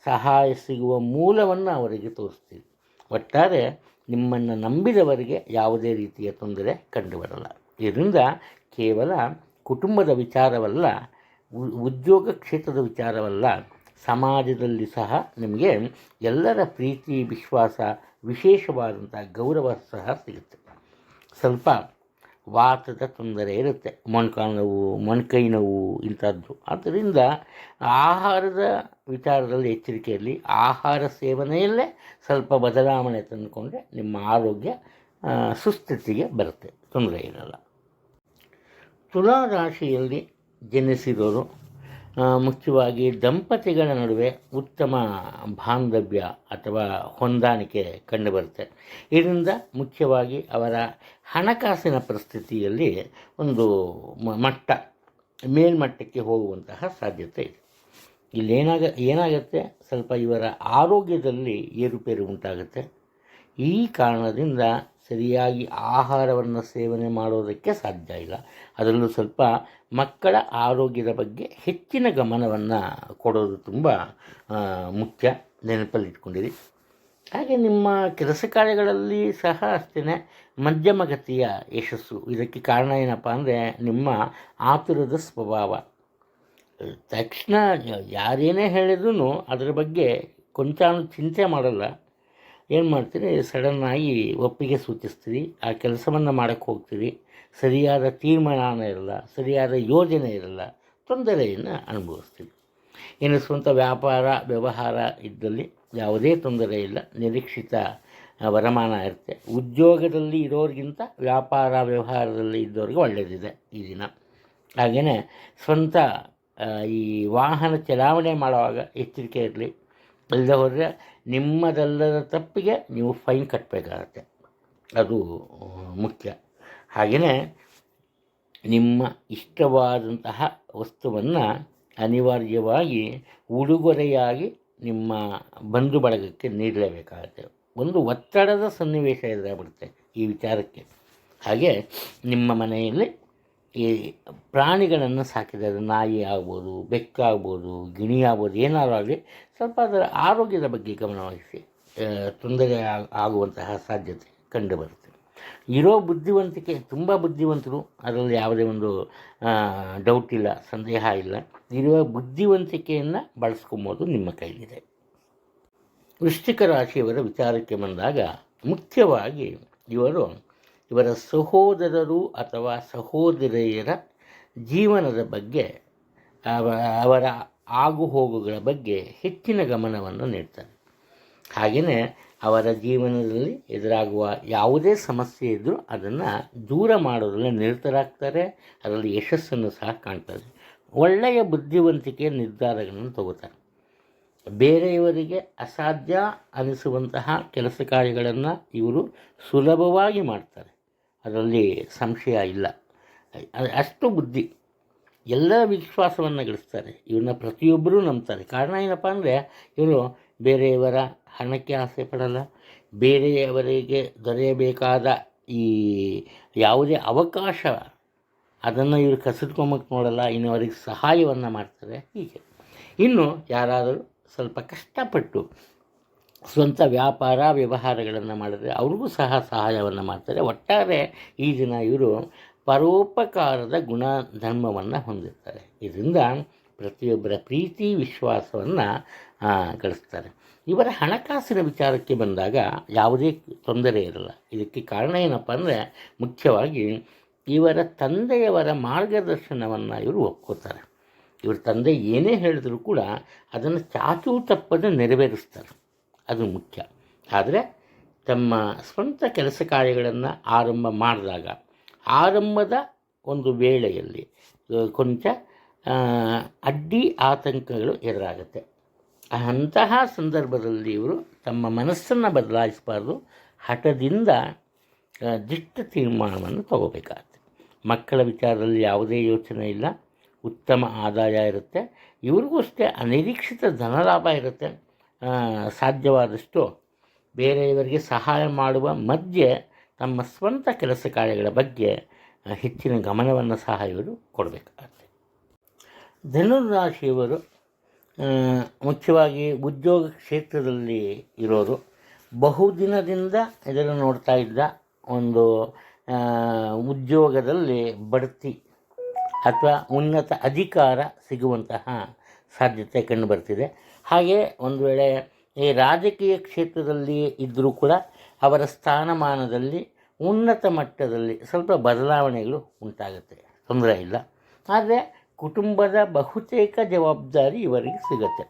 ಸಹಾಯ ಸಿಗುವ ಮೂಲವನ್ನು ಅವರಿಗೆ ತೋರಿಸ್ತೀರಿ. ಒಟ್ಟಾರೆ ನಿಮ್ಮನ್ನು ನಂಬಿದವರಿಗೆ ಯಾವುದೇ ರೀತಿಯ ತೊಂದರೆ ಕಂಡುಬರಲ್ಲ. ಇದರಿಂದ ಕೇವಲ ಕುಟುಂಬದ ವಿಚಾರವಲ್ಲ, ಉದ್ಯೋಗ ಕ್ಷೇತ್ರದ ವಿಚಾರವಲ್ಲ, ಸಮಾಜದಲ್ಲಿ ಸಹ ನಿಮಗೆ ಎಲ್ಲರ ಪ್ರೀತಿ, ವಿಶ್ವಾಸ, ವಿಶೇಷವಾದಂಥ ಗೌರವ ಸಹ ಸಿಗುತ್ತೆ. ಸ್ವಲ್ಪ ವಾತದ ತೊಂದರೆ ಇರುತ್ತೆ, ಮೊಣಕಾಲು ನೋವು, ಮೊಣಕೈ ನೋವು ಇಂಥದ್ದು. ಆದ್ದರಿಂದ ಆಹಾರದ ವಿಚಾರದಲ್ಲಿ ಎಚ್ಚರಿಕೆಯಲ್ಲಿ ಆಹಾರ ಸೇವನೆಯಲ್ಲೇ ಸ್ವಲ್ಪ ಬದಲಾವಣೆ ತಂದುಕೊಂಡ್ರೆ ನಿಮ್ಮ ಆರೋಗ್ಯ ಸುಸ್ಥಿತಿಗೆ ಬರುತ್ತೆ, ತೊಂದರೆ ಇರಲ್ಲ. ತುಲಾ ರಾಶಿಯಲ್ಲಿ ಜನಿಸಿದವರು ಮುಖ್ಯವಾಗಿ ದಂಪತಿಗಳ ನಡುವೆ ಉತ್ತಮ ಬಾಂಧವ್ಯ ಅಥವಾ ಹೊಂದಾಣಿಕೆ ಕಂಡುಬರುತ್ತೆ. ಇದರಿಂದ ಮುಖ್ಯವಾಗಿ ಅವರ ಹಣಕಾಸಿನ ಪರಿಸ್ಥಿತಿಯಲ್ಲಿ ಒಂದು ಮೇಲ್ಮಟ್ಟಕ್ಕೆ ಹೋಗುವಂತಹ ಸಾಧ್ಯತೆ ಇದೆ. ಇಲ್ಲಿ ಏನಾಗುತ್ತೆ, ಸ್ವಲ್ಪ ಇವರ ಆರೋಗ್ಯದಲ್ಲಿ ಏರುಪೇರು ಉಂಟಾಗುತ್ತೆ. ಈ ಕಾರಣದಿಂದ ಸರಿಯಾಗಿ ಆಹಾರವನ್ನು ಸೇವನೆ ಮಾಡೋದಕ್ಕೆ ಸಾಧ್ಯ ಇಲ್ಲ. ಅದರಲ್ಲೂ ಸ್ವಲ್ಪ ಮಕ್ಕಳ ಆರೋಗ್ಯದ ಬಗ್ಗೆ ಹೆಚ್ಚಿನ ಗಮನವನ್ನು ಕೊಡೋದು ತುಂಬ ಮುಖ್ಯ, ನೆನಪಲ್ಲಿಟ್ಕೊಂಡಿರಿ. ಹಾಗೆ ನಿಮ್ಮ ಕೆಲಸ ಕಾರ್ಯಗಳಲ್ಲಿ ಸಹ ಅಷ್ಟೇ ಮಧ್ಯಮಗತಿಯ ಯಶಸ್ಸು. ಇದಕ್ಕೆ ಕಾರಣ ಏನಪ್ಪ ಅಂದರೆ ನಿಮ್ಮ ಆತುರದ ಸ್ವಭಾವ. ತಕ್ಷಣ ಯಾರೇನೇ ಹೇಳಿದ್ರೂ ಅದರ ಬಗ್ಗೆ ಕೊಂಚಾನು ಚಿಂತೆ ಮಾಡಲ್ಲ. ಏನು ಮಾಡ್ತೀರಿ, ಸಡನ್ನಾಗಿ ಒಪ್ಪಿಗೆ ಸೂಚಿಸ್ತೀರಿ, ಆ ಕೆಲಸವನ್ನು ಮಾಡೋಕ್ಕೆ ಹೋಗ್ತೀರಿ. ಸರಿಯಾದ ತೀರ್ಮಾನ ಇರಲ್ಲ, ಸರಿಯಾದ ಯೋಜನೆ ಇರಲ್ಲ, ತೊಂದರೆಯನ್ನು ಅನುಭವಿಸ್ತೀರಿ. ಇನ್ನು ಸ್ವಂತ ವ್ಯಾಪಾರ ವ್ಯವಹಾರ ಇದ್ದಲ್ಲಿ ಯಾವುದೇ ತೊಂದರೆ ಇಲ್ಲ, ನಿರೀಕ್ಷಿತ ವರಮಾನ ಇರುತ್ತೆ. ಉದ್ಯೋಗದಲ್ಲಿ ಇರೋರಿಗಿಂತ ವ್ಯಾಪಾರ ವ್ಯವಹಾರದಲ್ಲಿ ಇದ್ದವ್ರಿಗೆ ಒಳ್ಳೆಯದಿದೆ ಈ ದಿನ. ಹಾಗೆಯೇ ಸ್ವಂತ ಈ ವಾಹನ ಚಲಾವಣೆ ಮಾಡುವಾಗ ಎಚ್ಚರಿಕೆ ಇರಲಿ. ಇಲ್ಲದೆ ಹೋದರೆ ನಿಮ್ಮದಲ್ಲದ ತಪ್ಪಿಗೆ ನೀವು ಫೈನ್ ಕಟ್ಟಬೇಕಾಗತ್ತೆ, ಅದು ಮುಖ್ಯ. ಹಾಗೆಯೇ ನಿಮ್ಮ ಇಷ್ಟವಾದಂತಹ ವಸ್ತುವನ್ನು ಅನಿವಾರ್ಯವಾಗಿ ಉಡುಗೊರೆಯಾಗಿ ನಿಮ್ಮ ಬಂಧು ಬಳಗಕ್ಕೆ ನೀಡಲೇಬೇಕಾಗತ್ತೆ. ಒಂದು ಒತ್ತಡದ ಸನ್ನಿವೇಶ ಎದುರಾಗ್ಬಿಡುತ್ತೆ ಈ ವಿಚಾರಕ್ಕೆ. ಹಾಗೆ ನಿಮ್ಮ ಮನೆಯಲ್ಲಿ ಈ ಪ್ರಾಣಿಗಳನ್ನು ಸಾಕಿದರೆ, ನಾಯಿ ಆಗ್ಬೋದು, ಬೆಕ್ಕಾಗ್ಬೋದು, ಗಿಣಿ ಆಗ್ಬೋದು, ಏನಾದರೂ ಆಗಲಿ, ಸ್ವಲ್ಪ ಅದರ ಆರೋಗ್ಯದ ಬಗ್ಗೆ ಗಮನವಹಿಸಿ. ತೊಂದರೆ ಆಗುವಂತಹ ಸಾಧ್ಯತೆ ಕಂಡುಬರುತ್ತೆ. ಇರೋ ಬುದ್ಧಿವಂತಿಕೆ, ತುಂಬ ಬುದ್ಧಿವಂತರು, ಅದರಲ್ಲಿ ಯಾವುದೇ ಒಂದು ಡೌಟ್ ಇಲ್ಲ, ಸಂದೇಹ ಇಲ್ಲ. ಇರುವ ಬುದ್ಧಿವಂತಿಕೆಯನ್ನು ಬಳಸ್ಕೊಂಬೋದು ನಿಮ್ಮ ಕೈಲಿದೆ. ವೃಶ್ಚಿಕ ರಾಶಿಯವರ ವಿಚಾರಕ್ಕೆ ಬಂದಾಗ ಮುಖ್ಯವಾಗಿ ಇವರ ಸಹೋದರರು ಅಥವಾ ಸಹೋದರಿಯರ ಜೀವನದ ಬಗ್ಗೆ, ಅವರ ಆಗುಹೋಗುಗಳ ಬಗ್ಗೆ ಹೆಚ್ಚಿನ ಗಮನವನ್ನು ನೀಡ್ತಾರೆ. ಹಾಗೆಯೇ ಅವರ ಜೀವನದಲ್ಲಿ ಎದುರಾಗುವ ಯಾವುದೇ ಸಮಸ್ಯೆ ಇದ್ದರೂ ಅದನ್ನು ದೂರ ಮಾಡೋದ್ರಲ್ಲಿ ನಿರತರಾಗ್ತಾರೆ. ಅದರಲ್ಲಿ ಯಶಸ್ಸನ್ನು ಸಹ ಕಾಣ್ತಾರೆ. ಒಳ್ಳೆಯ ಬುದ್ಧಿವಂತಿಕೆಯ ನಿರ್ಧಾರಗಳನ್ನು ತಗೋತಾರೆ. ಬೇರೆಯವರಿಗೆ ಅಸಾಧ್ಯ ಅನಿಸುವಂತಹ ಕೆಲಸ ಕಾರ್ಯಗಳನ್ನು ಇವರು ಸುಲಭವಾಗಿ ಮಾಡ್ತಾರೆ, ಅದರಲ್ಲಿ ಸಂಶಯ ಇಲ್ಲ. ಅಷ್ಟು ಬುದ್ಧಿ, ಎಲ್ಲರ ವಿಶ್ವಾಸವನ್ನು ಗಳಿಸ್ತಾರೆ. ಇವನ್ನ ಪ್ರತಿಯೊಬ್ಬರೂ ನಂಬ್ತಾರೆ. ಕಾರಣ ಏನಪ್ಪ ಅಂದರೆ ಇವರು ಬೇರೆಯವರ ಹಣಕ್ಕೆ ಆಸೆ ಪಡಲ್ಲ. ಬೇರೆಯವರಿಗೆ ದೊರೆಯಬೇಕಾದ ಈ ಯಾವುದೇ ಅವಕಾಶ ಅದನ್ನು ಇವರು ಕಸಿದ್ಕೊಂಬಕ್ಕೆ ನೋಡಲ್ಲ. ಇನ್ನು ಅವರಿಗೆ ಸಹಾಯವನ್ನು ಮಾಡ್ತಾರೆ. ಹೀಗೆ ಇನ್ನು ಯಾರಾದರೂ ಸ್ವಲ್ಪ ಕಷ್ಟಪಟ್ಟು ಸ್ವಂತ ವ್ಯಾಪಾರ ವ್ಯವಹಾರಗಳನ್ನು ಮಾಡಿದ್ರೆ ಅವ್ರಿಗೂ ಸಹ ಸಹಾಯವನ್ನು ಮಾಡ್ತಾರೆ. ಒಟ್ಟಾರೆ ಈ ದಿನ ಇವರು ಪರೋಪಕಾರದ ಗುಣಧರ್ಮವನ್ನು ಹೊಂದಿರ್ತಾರೆ. ಇದರಿಂದ ಪ್ರತಿಯೊಬ್ಬರ ಪ್ರೀತಿ ವಿಶ್ವಾಸವನ್ನು ಗಳಿಸ್ತಾರೆ. ಇವರ ಹಣಕಾಸಿನ ವಿಚಾರಕ್ಕೆ ಬಂದಾಗ ಯಾವುದೇ ತೊಂದರೆ ಇರಲ್ಲ. ಇದಕ್ಕೆ ಕಾರಣ ಏನಪ್ಪ ಅಂದರೆ ಮುಖ್ಯವಾಗಿ ಇವರ ತಂದೆಯವರ ಮಾರ್ಗದರ್ಶನವನ್ನು ಇವರು ಒಪ್ಕೋತಾರೆ. ಇವ್ರ ತಂದೆ ಏನೇ ಹೇಳಿದರೂ ಕೂಡ ಅದನ್ನು ಚಾಚೂ ತಪ್ಪದೆ ನೆರವೇರಿಸ್ತಾರೆ, ಅದು ಮುಖ್ಯ. ಆದರೆ ತಮ್ಮ ಸ್ವಂತ ಕೆಲಸ ಕಾರ್ಯಗಳನ್ನು ಆರಂಭ ಮಾಡಿದಾಗ ಆರಂಭದ ಒಂದು ವೇಳೆಯಲ್ಲಿ ಕೊಂಚ ಅಡ್ಡಿ ಆತಂಕಗಳು ಎದುರಾಗುತ್ತೆ. ಅಂತಹ ಸಂದರ್ಭದಲ್ಲಿ ಇವರು ತಮ್ಮ ಮನಸ್ಸನ್ನು ಬದಲಾಯಿಸಬಾರ್ದು, ಹಠದಿಂದ ದಿಟ್ಟ ತೀರ್ಮಾನವನ್ನು ತಗೋಬೇಕಾಗುತ್ತೆ. ಮಕ್ಕಳ ವಿಚಾರದಲ್ಲಿ ಯಾವುದೇ ಯೋಚನೆ ಇಲ್ಲ, ಉತ್ತಮ ಆದಾಯ ಇರುತ್ತೆ. ಇವ್ರಿಗೂ ಅಷ್ಟೇ ಅನಿರೀಕ್ಷಿತ ಧನಲಾಭ ಇರುತ್ತೆ. ಸಾಧ್ಯವಾದಷ್ಟು ಬೇರೆಯವರಿಗೆ ಸಹಾಯ ಮಾಡುವ ಮಧ್ಯೆ ತಮ್ಮ ಸ್ವಂತ ಕೆಲಸ ಕಾರ್ಯಗಳ ಬಗ್ಗೆ ಹೆಚ್ಚಿನ ಗಮನವನ್ನು ಸಹ ಇವರು ಕೊಡಬೇಕಾಗತ್ತೆ. ಧನುರಾಶಿಯವರು ಮುಖ್ಯವಾಗಿ ಉದ್ಯೋಗ ಕ್ಷೇತ್ರದಲ್ಲಿ ಇರೋರು ಬಹುದಿನದಿಂದ ಇದನ್ನು ನೋಡ್ತಾ ಇದ್ದ ಒಂದು ಉದ್ಯೋಗದಲ್ಲಿ ಬಡ್ತಿ ಅಥವಾ ಉನ್ನತ ಅಧಿಕಾರ ಸಿಗುವಂತಹ ಸಾಧ್ಯತೆ ಕಂಡುಬರ್ತಿದೆ. ಹಾಗೆ ಒಂದು ವೇಳೆ ಈ ರಾಜಕೀಯ ಕ್ಷೇತ್ರದಲ್ಲಿ ಇದ್ದರೂ ಕೂಡ ಅವರ ಸ್ಥಾನಮಾನದಲ್ಲಿ ಉನ್ನತ ಮಟ್ಟದಲ್ಲಿ ಸ್ವಲ್ಪ ಬದಲಾವಣೆಗಳು ಉಂಟಾಗುತ್ತೆ, ತೊಂದರೆ ಇಲ್ಲ. ಆದರೆ ಕುಟುಂಬದ ಬಹುತೇಕ ಜವಾಬ್ದಾರಿ ಇವರಿಗೆ ಸಿಗುತ್ತೆ.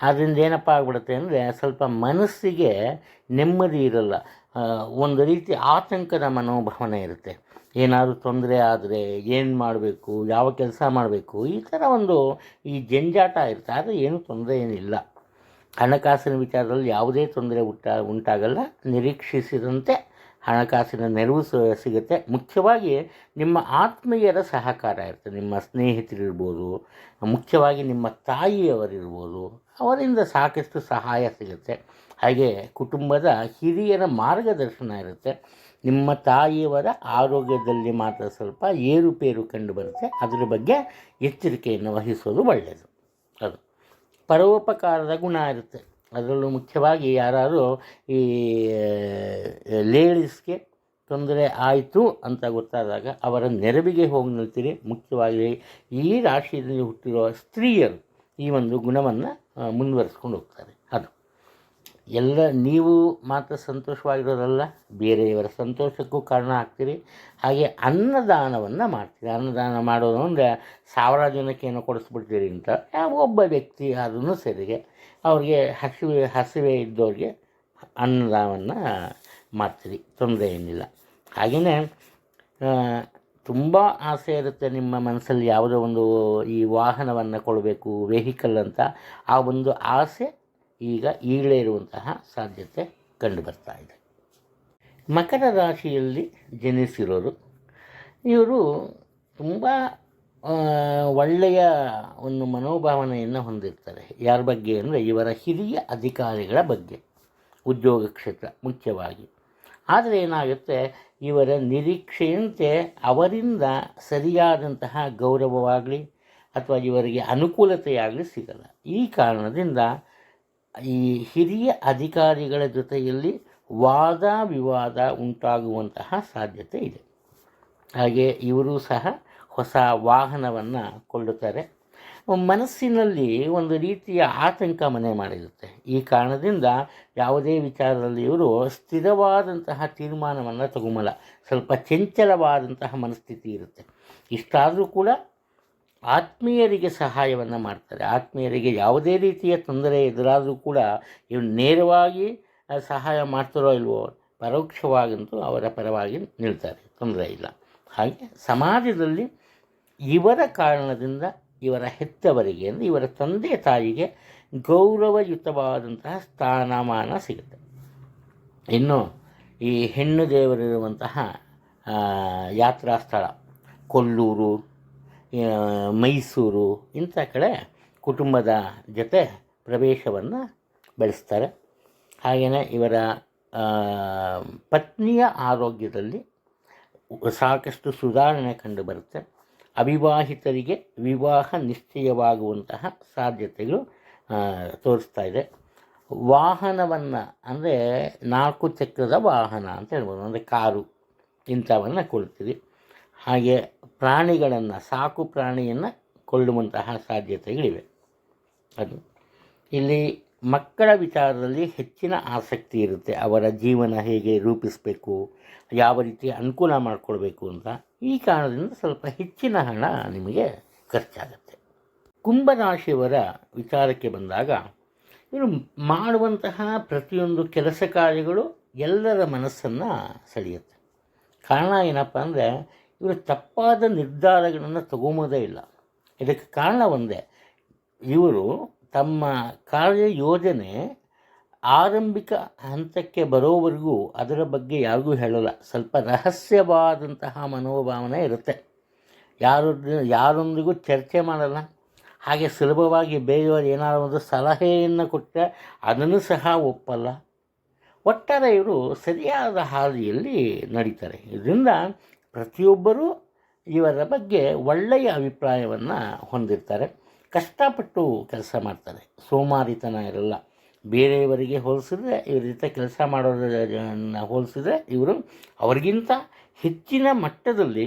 ಆದ್ದರಿಂದ ಏನಪ್ಪ ಆಗ್ಬಿಡುತ್ತೆ ಅಂದರೆ ಸ್ವಲ್ಪ ಮನಸ್ಸಿಗೆ ನೆಮ್ಮದಿ ಇರಲ್ಲ, ಒಂದು ರೀತಿ ಆತಂಕದ ಮನೋಭಾವನೆ ಇರುತ್ತೆ. ಏನಾದರೂ ತೊಂದರೆ ಆದರೆ ಏನು ಮಾಡಬೇಕು, ಯಾವ ಕೆಲಸ ಮಾಡಬೇಕು, ಈ ಥರ ಒಂದು ಈ ಜಂಜಾಟ ಇರುತ್ತೆ. ಆದರೆ ಏನೂ ತೊಂದರೆ ಏನಿಲ್ಲ. ಹಣಕಾಸಿನ ವಿಚಾರದಲ್ಲಿ ಯಾವುದೇ ತೊಂದರೆ ಉಂಟಾಗಲ್ಲ. ನಿರೀಕ್ಷಿಸಿದಂತೆ ಹಣಕಾಸಿನ ನೆರವು ಸಿಗುತ್ತೆ. ಮುಖ್ಯವಾಗಿ ನಿಮ್ಮ ಆತ್ಮೀಯರ ಸಹಕಾರ ಇರುತ್ತೆ. ನಿಮ್ಮ ಸ್ನೇಹಿತರಿರ್ಬೋದು, ಮುಖ್ಯವಾಗಿ ನಿಮ್ಮ ತಾಯಿಯವರಿರ್ಬೋದು, ಅವರಿಂದ ಸಾಕಷ್ಟು ಸಹಾಯ ಸಿಗುತ್ತೆ. ಹಾಗೆ ಕುಟುಂಬದ ಹಿರಿಯರ ಮಾರ್ಗದರ್ಶನ ಇರುತ್ತೆ. ನಿಮ್ಮ ತಾಯಿಯವರ ಆರೋಗ್ಯದಲ್ಲಿ ಮಾತ್ರ ಸ್ವಲ್ಪ ಏರುಪೇರು ಕಂಡುಬರುತ್ತೆ. ಅದರ ಬಗ್ಗೆ ಎಚ್ಚರಿಕೆಯನ್ನು ವಹಿಸೋದು ಒಳ್ಳೆಯದು. ಅದು ಪರೋಪಕಾರದ ಗುಣ ಇರುತ್ತೆ. ಅದರಲ್ಲೂ ಮುಖ್ಯವಾಗಿ ಯಾರಾದರೂ ಈ ಲೇಡೀಸ್ಗೆ ತೊಂದರೆ ಆಯಿತು ಅಂತ ಗೊತ್ತಾದಾಗ ಅವರ ನೆರವಿಗೆ ಹೋಗಿ ನಿಲ್ತೀರಿ. ಮುಖ್ಯವಾಗಿ ಈ ರಾಶಿಯಲ್ಲಿ ಹುಟ್ಟಿರುವ ಸ್ತ್ರೀಯರು ಈ ಒಂದು ಗುಣವನ್ನು ಮುಂದುವರಿಸ್ಕೊಂಡು ಹೋಗ್ತಾರೆ. ಅದು ನೀವು ಮಾತ್ರ ಸಂತೋಷವಾಗಿರೋದಲ್ಲ, ಬೇರೆಯವರ ಸಂತೋಷಕ್ಕೂ ಕಾರಣ ಆಗ್ತೀರಿ. ಹಾಗೆ ಅನ್ನದಾನವನ್ನು ಮಾಡ್ತೀರಿ. ಅನ್ನದಾನ ಮಾಡೋದು ಅಂದರೆ 1000 ಜನಕ್ಕೆ ಏನೋ ಕೊಡಿಸ್ಬಿಡ್ತೀರಿ ಅಂತ ಒಬ್ಬ ವ್ಯಕ್ತಿ ಅದನ್ನು ಸರಿಗೆ ಅವ್ರಿಗೆ ಹಸಿವೆ ಇದ್ದವ್ರಿಗೆ ಅನ್ನದಾನವನ್ನು ಮಾಡ್ತೀರಿ, ತೊಂದರೆ ಏನಿಲ್ಲ. ಹಾಗೆಯೇ ತುಂಬ ಆಸೆ ಇರುತ್ತೆ ನಿಮ್ಮ ಮನಸ್ಸಲ್ಲಿ, ಯಾವುದೋ ಒಂದು ಈ ವಾಹನವನ್ನು ಕೊಡಬೇಕು, ವೆಹಿಕಲ್ ಅಂತ. ಆ ಒಂದು ಆಸೆ ಈಗ ಈಗಲೇ ಇರುವಂತಹ ಸಾಧ್ಯತೆ ಕಂಡುಬರ್ತಾ ಇದೆ. ಮಕರ ರಾಶಿಯಲ್ಲಿ ಜನಿಸಿರೋರು ಇವರು ತುಂಬ ಒಳ್ಳೆಯ ಒಂದು ಮನೋಭಾವನೆಯನ್ನು ಹೊಂದಿರ್ತಾರೆ. ಯಾರ ಬಗ್ಗೆ ಅಂದರೆ ಇವರ ಹಿರಿಯ ಅಧಿಕಾರಿಗಳ ಬಗ್ಗೆ, ಉದ್ಯೋಗ ಕ್ಷೇತ್ರ ಮುಖ್ಯವಾಗಿ. ಆದರೆ ಏನಾಗುತ್ತೆ, ಇವರ ನಿರೀಕ್ಷೆಯಂತೆ ಅವರಿಂದ ಸರಿಯಾದಂತಹ ಗೌರವವಾಗಲಿ ಅಥವಾ ಇವರಿಗೆ ಅನುಕೂಲತೆಯಾಗಲಿ ಸಿಗಲ್ಲ. ಈ ಕಾರಣದಿಂದ ಈ ಹಿರಿಯ ಅಧಿಕಾರಿಗಳ ಜೊತೆಯಲ್ಲಿ ವಾದ ವಿವಾದ ಉಂಟಾಗುವಂತಹ ಸಾಧ್ಯತೆ ಇದೆ. ಹಾಗೆ ಇವರು ಸಹ ಹೊಸ ವಾಹನವನ್ನು ಕೊಳ್ಳುತ್ತಾರೆ. ಮನಸ್ಸಿನಲ್ಲಿ ಒಂದು ರೀತಿಯ ಆತಂಕ ಮನೆ ಮಾಡಿರುತ್ತೆ. ಈ ಕಾರಣದಿಂದ ಯಾವುದೇ ವಿಚಾರದಲ್ಲಿ ಇವರು ಸ್ಥಿರವಾದಂತಹ ತೀರ್ಮಾನವನ್ನು ತಗೊಂಬಲ್ಲ. ಸ್ವಲ್ಪ ಚಂಚಲವಾದಂತಹ ಮನಸ್ಥಿತಿ ಇರುತ್ತೆ. ಇಷ್ಟಾದರೂ ಕೂಡ ಆತ್ಮೀಯರಿಗೆ ಸಹಾಯವನ್ನು ಮಾಡ್ತಾರೆ. ಆತ್ಮೀಯರಿಗೆ ಯಾವುದೇ ರೀತಿಯ ತೊಂದರೆ ಎದುರಾದರೂ ಕೂಡ ಇವರು ನೇರವಾಗಿ ಸಹಾಯ ಮಾಡ್ತಾರೋ ಇಲ್ವೋ, ಪರೋಕ್ಷವಾಗಂತೂ ಅವರ ಪರವಾಗಿ ನಿಲ್ತಾರೆ, ತೊಂದರೆ ಇಲ್ಲ. ಹಾಗೆ ಸಮಾಜದಲ್ಲಿ ಇವರ ಕಾರಣದಿಂದ ಇವರ ಹೆತ್ತವರಿಗೆ ಅಂದರೆ ಇವರ ತಂದೆ ತಾಯಿಗೆ ಗೌರವಯುತವಾದಂತಹ ಸ್ಥಾನಮಾನ ಸಿಗುತ್ತೆ. ಇನ್ನು ಈ ಹೆಣ್ಣು ದೇವರಿರುವಂತಹ ಯಾತ್ರಾ ಸ್ಥಳ ಕೊಲ್ಲೂರು, ಮೈಸೂರು ಇಂಥ ಕಡೆ ಕುಟುಂಬದ ಜೊತೆ ಪ್ರವೇಶವನ್ನು ಬೆಳೆಸ್ತಾರೆ. ಹಾಗೆಯೇ ಇವರ ಪತ್ನಿಯ ಆರೋಗ್ಯದಲ್ಲಿ ಸಾಕಷ್ಟು ಸುಧಾರಣೆ ಕಂಡುಬರುತ್ತೆ. ಅವಿವಾಹಿತರಿಗೆ ವಿವಾಹ ನಿಶ್ಚಯವಾಗುವಂತಹ ಸಾಧ್ಯತೆಗಳು ತೋರಿಸ್ತಾ ಇದೆ. ವಾಹನವನ್ನು ಅಂದರೆ 4 ಚಕ್ರದ ವಾಹನ ಅಂತ ಹೇಳ್ಬೋದು, ಅಂದರೆ ಕಾರು ಇಂಥವನ್ನು ಕೊಳ್ತೀರಿ. ಹಾಗೆ ಪ್ರಾಣಿಗಳನ್ನು, ಸಾಕು ಪ್ರಾಣಿಯನ್ನು ಕೊಳ್ಳುವಂತಹ ಸಾಧ್ಯತೆಗಳಿವೆ. ಅದು ಇಲ್ಲಿ ಮಕ್ಕಳ ವಿಚಾರದಲ್ಲಿ ಹೆಚ್ಚಿನ ಆಸಕ್ತಿ ಇರುತ್ತೆ. ಅವರ ಜೀವನ ಹೇಗೆ ರೂಪಿಸಬೇಕು, ಯಾವ ರೀತಿ ಅನುಕೂಲ ಮಾಡಿಕೊಳ್ಬೇಕು ಅಂತ. ಈ ಕಾರಣದಿಂದ ಸ್ವಲ್ಪ ಹೆಚ್ಚಿನ ಹಣ ನಿಮಗೆ ಖರ್ಚಾಗುತ್ತೆ. ಕುಂಭರಾಶಿಯವರ ವಿಚಾರಕ್ಕೆ ಬಂದಾಗ ಇವರು ಮಾಡುವಂತಹ ಪ್ರತಿಯೊಂದು ಕೆಲಸ ಕಾರ್ಯಗಳು ಎಲ್ಲರ ಮನಸ್ಸನ್ನು ಸೆಳೆಯುತ್ತೆ. ಕಾರಣ ಏನಪ್ಪ ಅಂದರೆ ಇವರು ತಪ್ಪಾದ ನಿರ್ಧಾರಗಳನ್ನು ತಗೊಂಬೋದೇ ಇಲ್ಲ. ಇದಕ್ಕೆ ಕಾರಣ ಒಂದೇ, ಇವರು ತಮ್ಮ ಕಾರ್ಯ ಯೋಜನೆ ಆರಂಭಿಕ ಹಂತಕ್ಕೆ ಬರೋವರೆಗೂ ಅದರ ಬಗ್ಗೆ ಯಾರಿಗೂ ಹೇಳೋಲ್ಲ. ಸ್ವಲ್ಪ ರಹಸ್ಯವಾದಂತಹ ಮನೋಭಾವನೆ ಇರುತ್ತೆ. ಯಾರೊಂದಿಗೂ ಚರ್ಚೆ ಮಾಡಲ್ಲ. ಹಾಗೆ ಸುಲಭವಾಗಿ ಬೇರೆಯವರು ಏನಾದರೂ ಒಂದು ಸಲಹೆಯನ್ನು ಕೊಟ್ಟರೆ ಅದನ್ನು ಸಹ ಒಪ್ಪಲ್ಲ. ಒಟ್ಟಾರೆ ಇವರು ಸರಿಯಾದ ಹಾದಿಯಲ್ಲಿ ನಡೀತಾರೆ. ಇದರಿಂದ ಪ್ರತಿಯೊಬ್ಬರೂ ಇವರ ಬಗ್ಗೆ ಒಳ್ಳೆಯ ಅಭಿಪ್ರಾಯವನ್ನು ಹೊಂದಿರ್ತಾರೆ. ಕಷ್ಟಪಟ್ಟು ಕೆಲಸ ಮಾಡ್ತಾರೆ, ಸೋಮಾರಿತನ ಇರಲ್ಲ. ಬೇರೆಯವರಿಗೆ ಹೋಲಿಸಿದ್ರೆ ಇವ್ರ ಜೊತೆ ಕೆಲಸ ಮಾಡೋದನ್ನು ಹೋಲಿಸಿದ್ರೆ ಇವರು ಅವ್ರಿಗಿಂತ ಹೆಚ್ಚಿನ ಮಟ್ಟದಲ್ಲಿ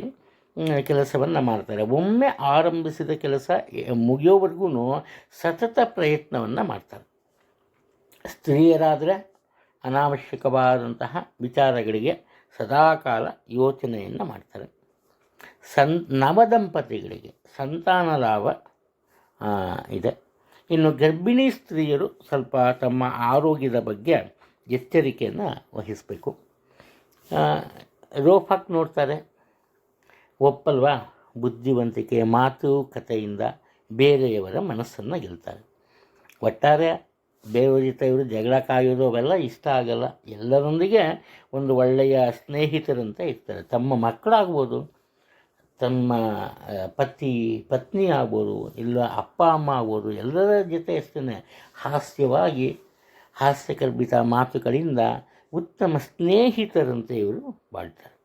ಕೆಲಸವನ್ನು ಮಾಡ್ತಾರೆ. ಒಮ್ಮೆ ಆರಂಭಿಸಿದ ಕೆಲಸ ಮುಗಿಯೋವರೆಗೂ ಸತತ ಪ್ರಯತ್ನವನ್ನು ಮಾಡ್ತಾರೆ. ಸ್ತ್ರೀಯರಾದರೆ ಅನಾವಶ್ಯಕವಾದಂತಹ ವಿಚಾರಗಳಿಗೆ ಸದಾಕಾಲ ಯೋಚನೆಯನ್ನು ಮಾಡ್ತಾರೆ. ನವದಂಪತಿಗಳಿಗೆ ಸಂತಾನ ಲಾಭ ಇದೆ. ಇನ್ನು ಗರ್ಭಿಣಿ ಸ್ತ್ರೀಯರು ಸ್ವಲ್ಪ ತಮ್ಮ ಆರೋಗ್ಯದ ಬಗ್ಗೆ ಎಚ್ಚರಿಕೆಯನ್ನು ವಹಿಸಬೇಕು. ರೋಫಾಕ್ ನೋಡ್ತಾರೆ, ಒಪ್ಪಲ್ವಾ? ಬುದ್ಧಿವಂತಿಕೆ ಮಾತುಕತೆಯಿಂದ ಬೇರೆಯವರ ಮನಸ್ಸನ್ನು ಗೆಲ್ತಾರೆ. ಒಟ್ಟಾರೆ ಬೇರೆಯವ್ರ ಜೊತೆ ಇವರು ಜಗಳ ಕಾಯೋದು ಅವೆಲ್ಲ ಇಷ್ಟ ಆಗಲ್ಲ. ಎಲ್ಲರೊಂದಿಗೆ ಒಂದು ಒಳ್ಳೆಯ ಸ್ನೇಹಿತರಂತೆ ಇರ್ತಾರೆ. ತಮ್ಮ ಮಕ್ಕಳಾಗ್ಬೋದು, ತಮ್ಮ ಪತ್ನಿ ಆಗ್ಬೋದು, ಇಲ್ಲ ಅಪ್ಪ ಅಮ್ಮ ಆಗ್ಬೋದು, ಎಲ್ಲರ ಜೊತೆ ಅಷ್ಟೇ ಹಾಸ್ಯವಾಗಿ ಹಾಸ್ಯಕರ್ಭಿತ ಮಾತುಗಳಿಂದ ಉತ್ತಮ ಸ್ನೇಹಿತರಂತೆ ಇವರು ಬಾಳ್ತಾರೆ.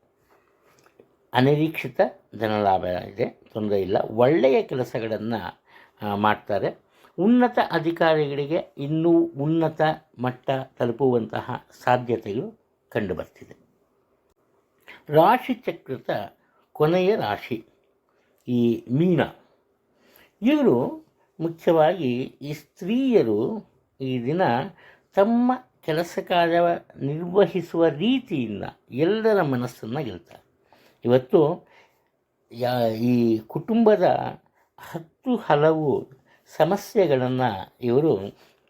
ಅನಿರೀಕ್ಷಿತ ಧನಲಾಭ ಇದೆ, ತೊಂದರೆ ಇಲ್ಲ. ಒಳ್ಳೆಯ ಕೆಲಸಗಳನ್ನು ಮಾಡ್ತಾರೆ. ಉನ್ನತ ಅಧಿಕಾರಿಗಳಿಗೆ ಇನ್ನೂ ಉನ್ನತ ಮಟ್ಟ ತಲುಪುವಂತಹ ಸಾಧ್ಯತೆಗಳು ಕಂಡುಬರ್ತಿದೆ. ರಾಶಿಚಕ್ರದ ಕೊನೆಯ ರಾಶಿ ಈ ಮೀನ. ಇವರು ಮುಖ್ಯವಾಗಿ ಈ ಸ್ತ್ರೀಯರು ಈ ದಿನ ತಮ್ಮ ಕೆಲಸ ಕಾರ್ಯ ನಿರ್ವಹಿಸುವ ರೀತಿಯಿಂದ ಎಲ್ಲರ ಮನಸ್ಸನ್ನು ಗೆಲ್ತಾರೆ. ಇವತ್ತು ಈ ಕುಟುಂಬದ ಹಲವು ಸಮಸ್ಯೆಗಳನ್ನು ಇವರು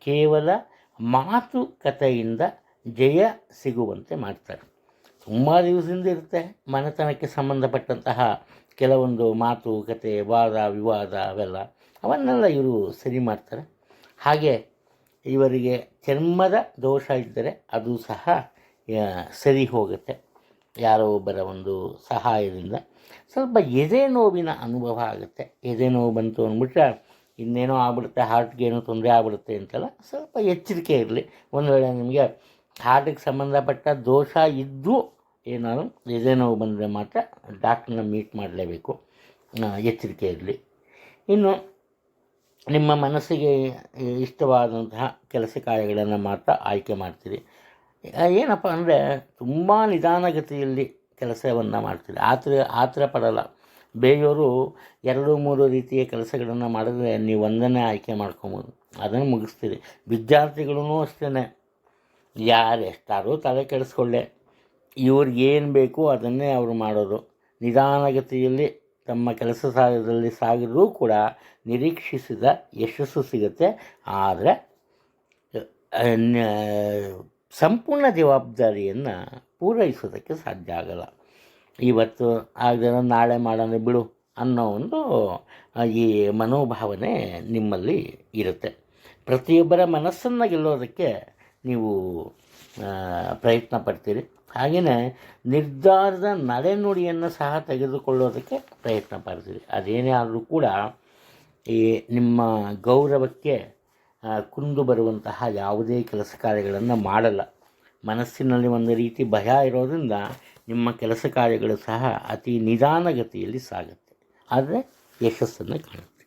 ಕೇವಲ ಮಾತುಕತೆಯಿಂದ ಜಯ ಸಿಗುವಂತೆ ಮಾಡ್ತಾರೆ. ತುಂಬ ದಿವಸದಿಂದ ಇರುತ್ತೆ ಮನೆತನಕ್ಕೆ ಸಂಬಂಧಪಟ್ಟಂತಹ ಕೆಲವೊಂದು ಮಾತುಕತೆ, ವಾದ ವಿವಾದ ಅವನ್ನೆಲ್ಲ ಇವರು ಸರಿ ಮಾಡ್ತಾರೆ. ಹಾಗೆ ಇವರಿಗೆ ಚರ್ಮದ ದೋಷ ಇದ್ದರೆ ಅದು ಸಹ ಸರಿ ಹೋಗುತ್ತೆ. ಯಾರೋ ಒಬ್ಬರ ಒಂದು ಸಹಾಯದಿಂದ. ಸ್ವಲ್ಪ ಎದೆ ನೋವಿನ ಅನುಭವ ಆಗುತ್ತೆ. ಎದೆ ನೋವು ಬಂತು ಅಂದ್ಬಿಟ್ರೆ ಇನ್ನೇನೋ ಆಗ್ಬಿಡುತ್ತೆ, ಹಾರ್ಟ್ಗೆ ಏನೋ ತೊಂದರೆ ಆಗ್ಬಿಡುತ್ತೆ ಅಂತೆಲ್ಲ ಸ್ವಲ್ಪ ಎಚ್ಚರಿಕೆ ಇರಲಿ. ಒಂದು ವೇಳೆ ನಿಮಗೆ ಹಾರ್ಟಿಗೆ ಸಂಬಂಧಪಟ್ಟ ದೋಷ ಇದ್ದು ಏನಾದ್ರು ಎದೆ ನೋವು ಬಂದರೆ ಮಾತ್ರ ಡಾಕ್ಟ್ರನ್ನ ಮೀಟ್ ಮಾಡಲೇಬೇಕು. ಎಚ್ಚರಿಕೆ ಇರಲಿ. ಇನ್ನು ನಿಮ್ಮ ಮನಸ್ಸಿಗೆ ಇಷ್ಟವಾದಂತಹ ಕೆಲಸ ಕಾರ್ಯಗಳನ್ನು ಮಾತ್ರ ಆಯ್ಕೆ ಮಾಡ್ತೀರಿ. ಏನಪ್ಪ ಅಂದರೆ ತುಂಬ ನಿಧಾನಗತಿಯಲ್ಲಿ ಕೆಲಸವನ್ನು ಮಾಡ್ತೀರಿ. ಆತರ ಪಡಲ್ಲ. ಬೇರೆಯವರು 2-3 ರೀತಿಯ ಕೆಲಸಗಳನ್ನು ಮಾಡಿದ್ರೆ ನೀವು ಒಂದನ್ನೇ ಆಯ್ಕೆ ಮಾಡ್ಕೊಬೋದು, ಅದನ್ನು ಮುಗಿಸ್ತೀರಿ. ವಿದ್ಯಾರ್ಥಿಗಳೂ ಅಷ್ಟೇ, ಯಾರು ಎಷ್ಟಾದರೂ ತಲೆ ಕೆಡಿಸ್ಕೊಳ್ಳೆ, ಇವ್ರಿಗೆ ಏನು ಬೇಕು ಅದನ್ನೇ ಅವರು ಮಾಡೋದು. ನಿಧಾನಗತಿಯಲ್ಲಿ ತಮ್ಮ ಕೆಲಸ ಕಾರ್ಯದಲ್ಲಿ ಸಾಗಿದ್ರೂ ಕೂಡ ನಿರೀಕ್ಷಿಸಿದ ಯಶಸ್ಸು ಸಿಗುತ್ತೆ. ಆದರೆ ಸಂಪೂರ್ಣ ಜವಾಬ್ದಾರಿಯನ್ನು ಪೂರೈಸೋದಕ್ಕೆ ಸಾಧ್ಯ ಆಗಲ್ಲ. ಇವತ್ತು ಆಗದೆ ನಾಳೆ ಮಾಡೋಣ ಬಿಡು ಅನ್ನೋ ಒಂದು ಈ ಮನೋಭಾವನೆ ನಿಮ್ಮಲ್ಲಿ ಇರುತ್ತೆ. ಪ್ರತಿಯೊಬ್ಬರ ಮನಸ್ಸನ್ನು ಗೆಲ್ಲೋದಕ್ಕೆ ನೀವು ಪ್ರಯತ್ನ ಪಡ್ತೀರಿ. ಹಾಗೆಯೇ ನಿರ್ಧಾರದ ನಡೆನುಡಿಯನ್ನು ಸಹ ತೆಗೆದುಕೊಳ್ಳೋದಕ್ಕೆ ಪ್ರಯತ್ನ ಪಡ್ತೀರಿ. ಅದೇನೇ ಆದರೂ ಕೂಡ ಈ ನಿಮ್ಮ ಗೌರವಕ್ಕೆ ಕುಂದು ಬರುವಂತಹ ಯಾವುದೇ ಕೆಲಸ ಕಾರ್ಯಗಳನ್ನು ಮಾಡಲ್ಲ. ಮನಸ್ಸಿನಲ್ಲಿ ಒಂದು ರೀತಿ ಭಯ ಇರೋದ್ರಿಂದ ನಿಮ್ಮ ಕೆಲಸ ಕಾರ್ಯಗಳು ಸಹ ಅತಿ ನಿಧಾನಗತಿಯಲ್ಲಿ ಸಾಗುತ್ತೆ, ಆದರೆ ಯಶಸ್ಸನ್ನು ಕಾಣುತ್ತೆ.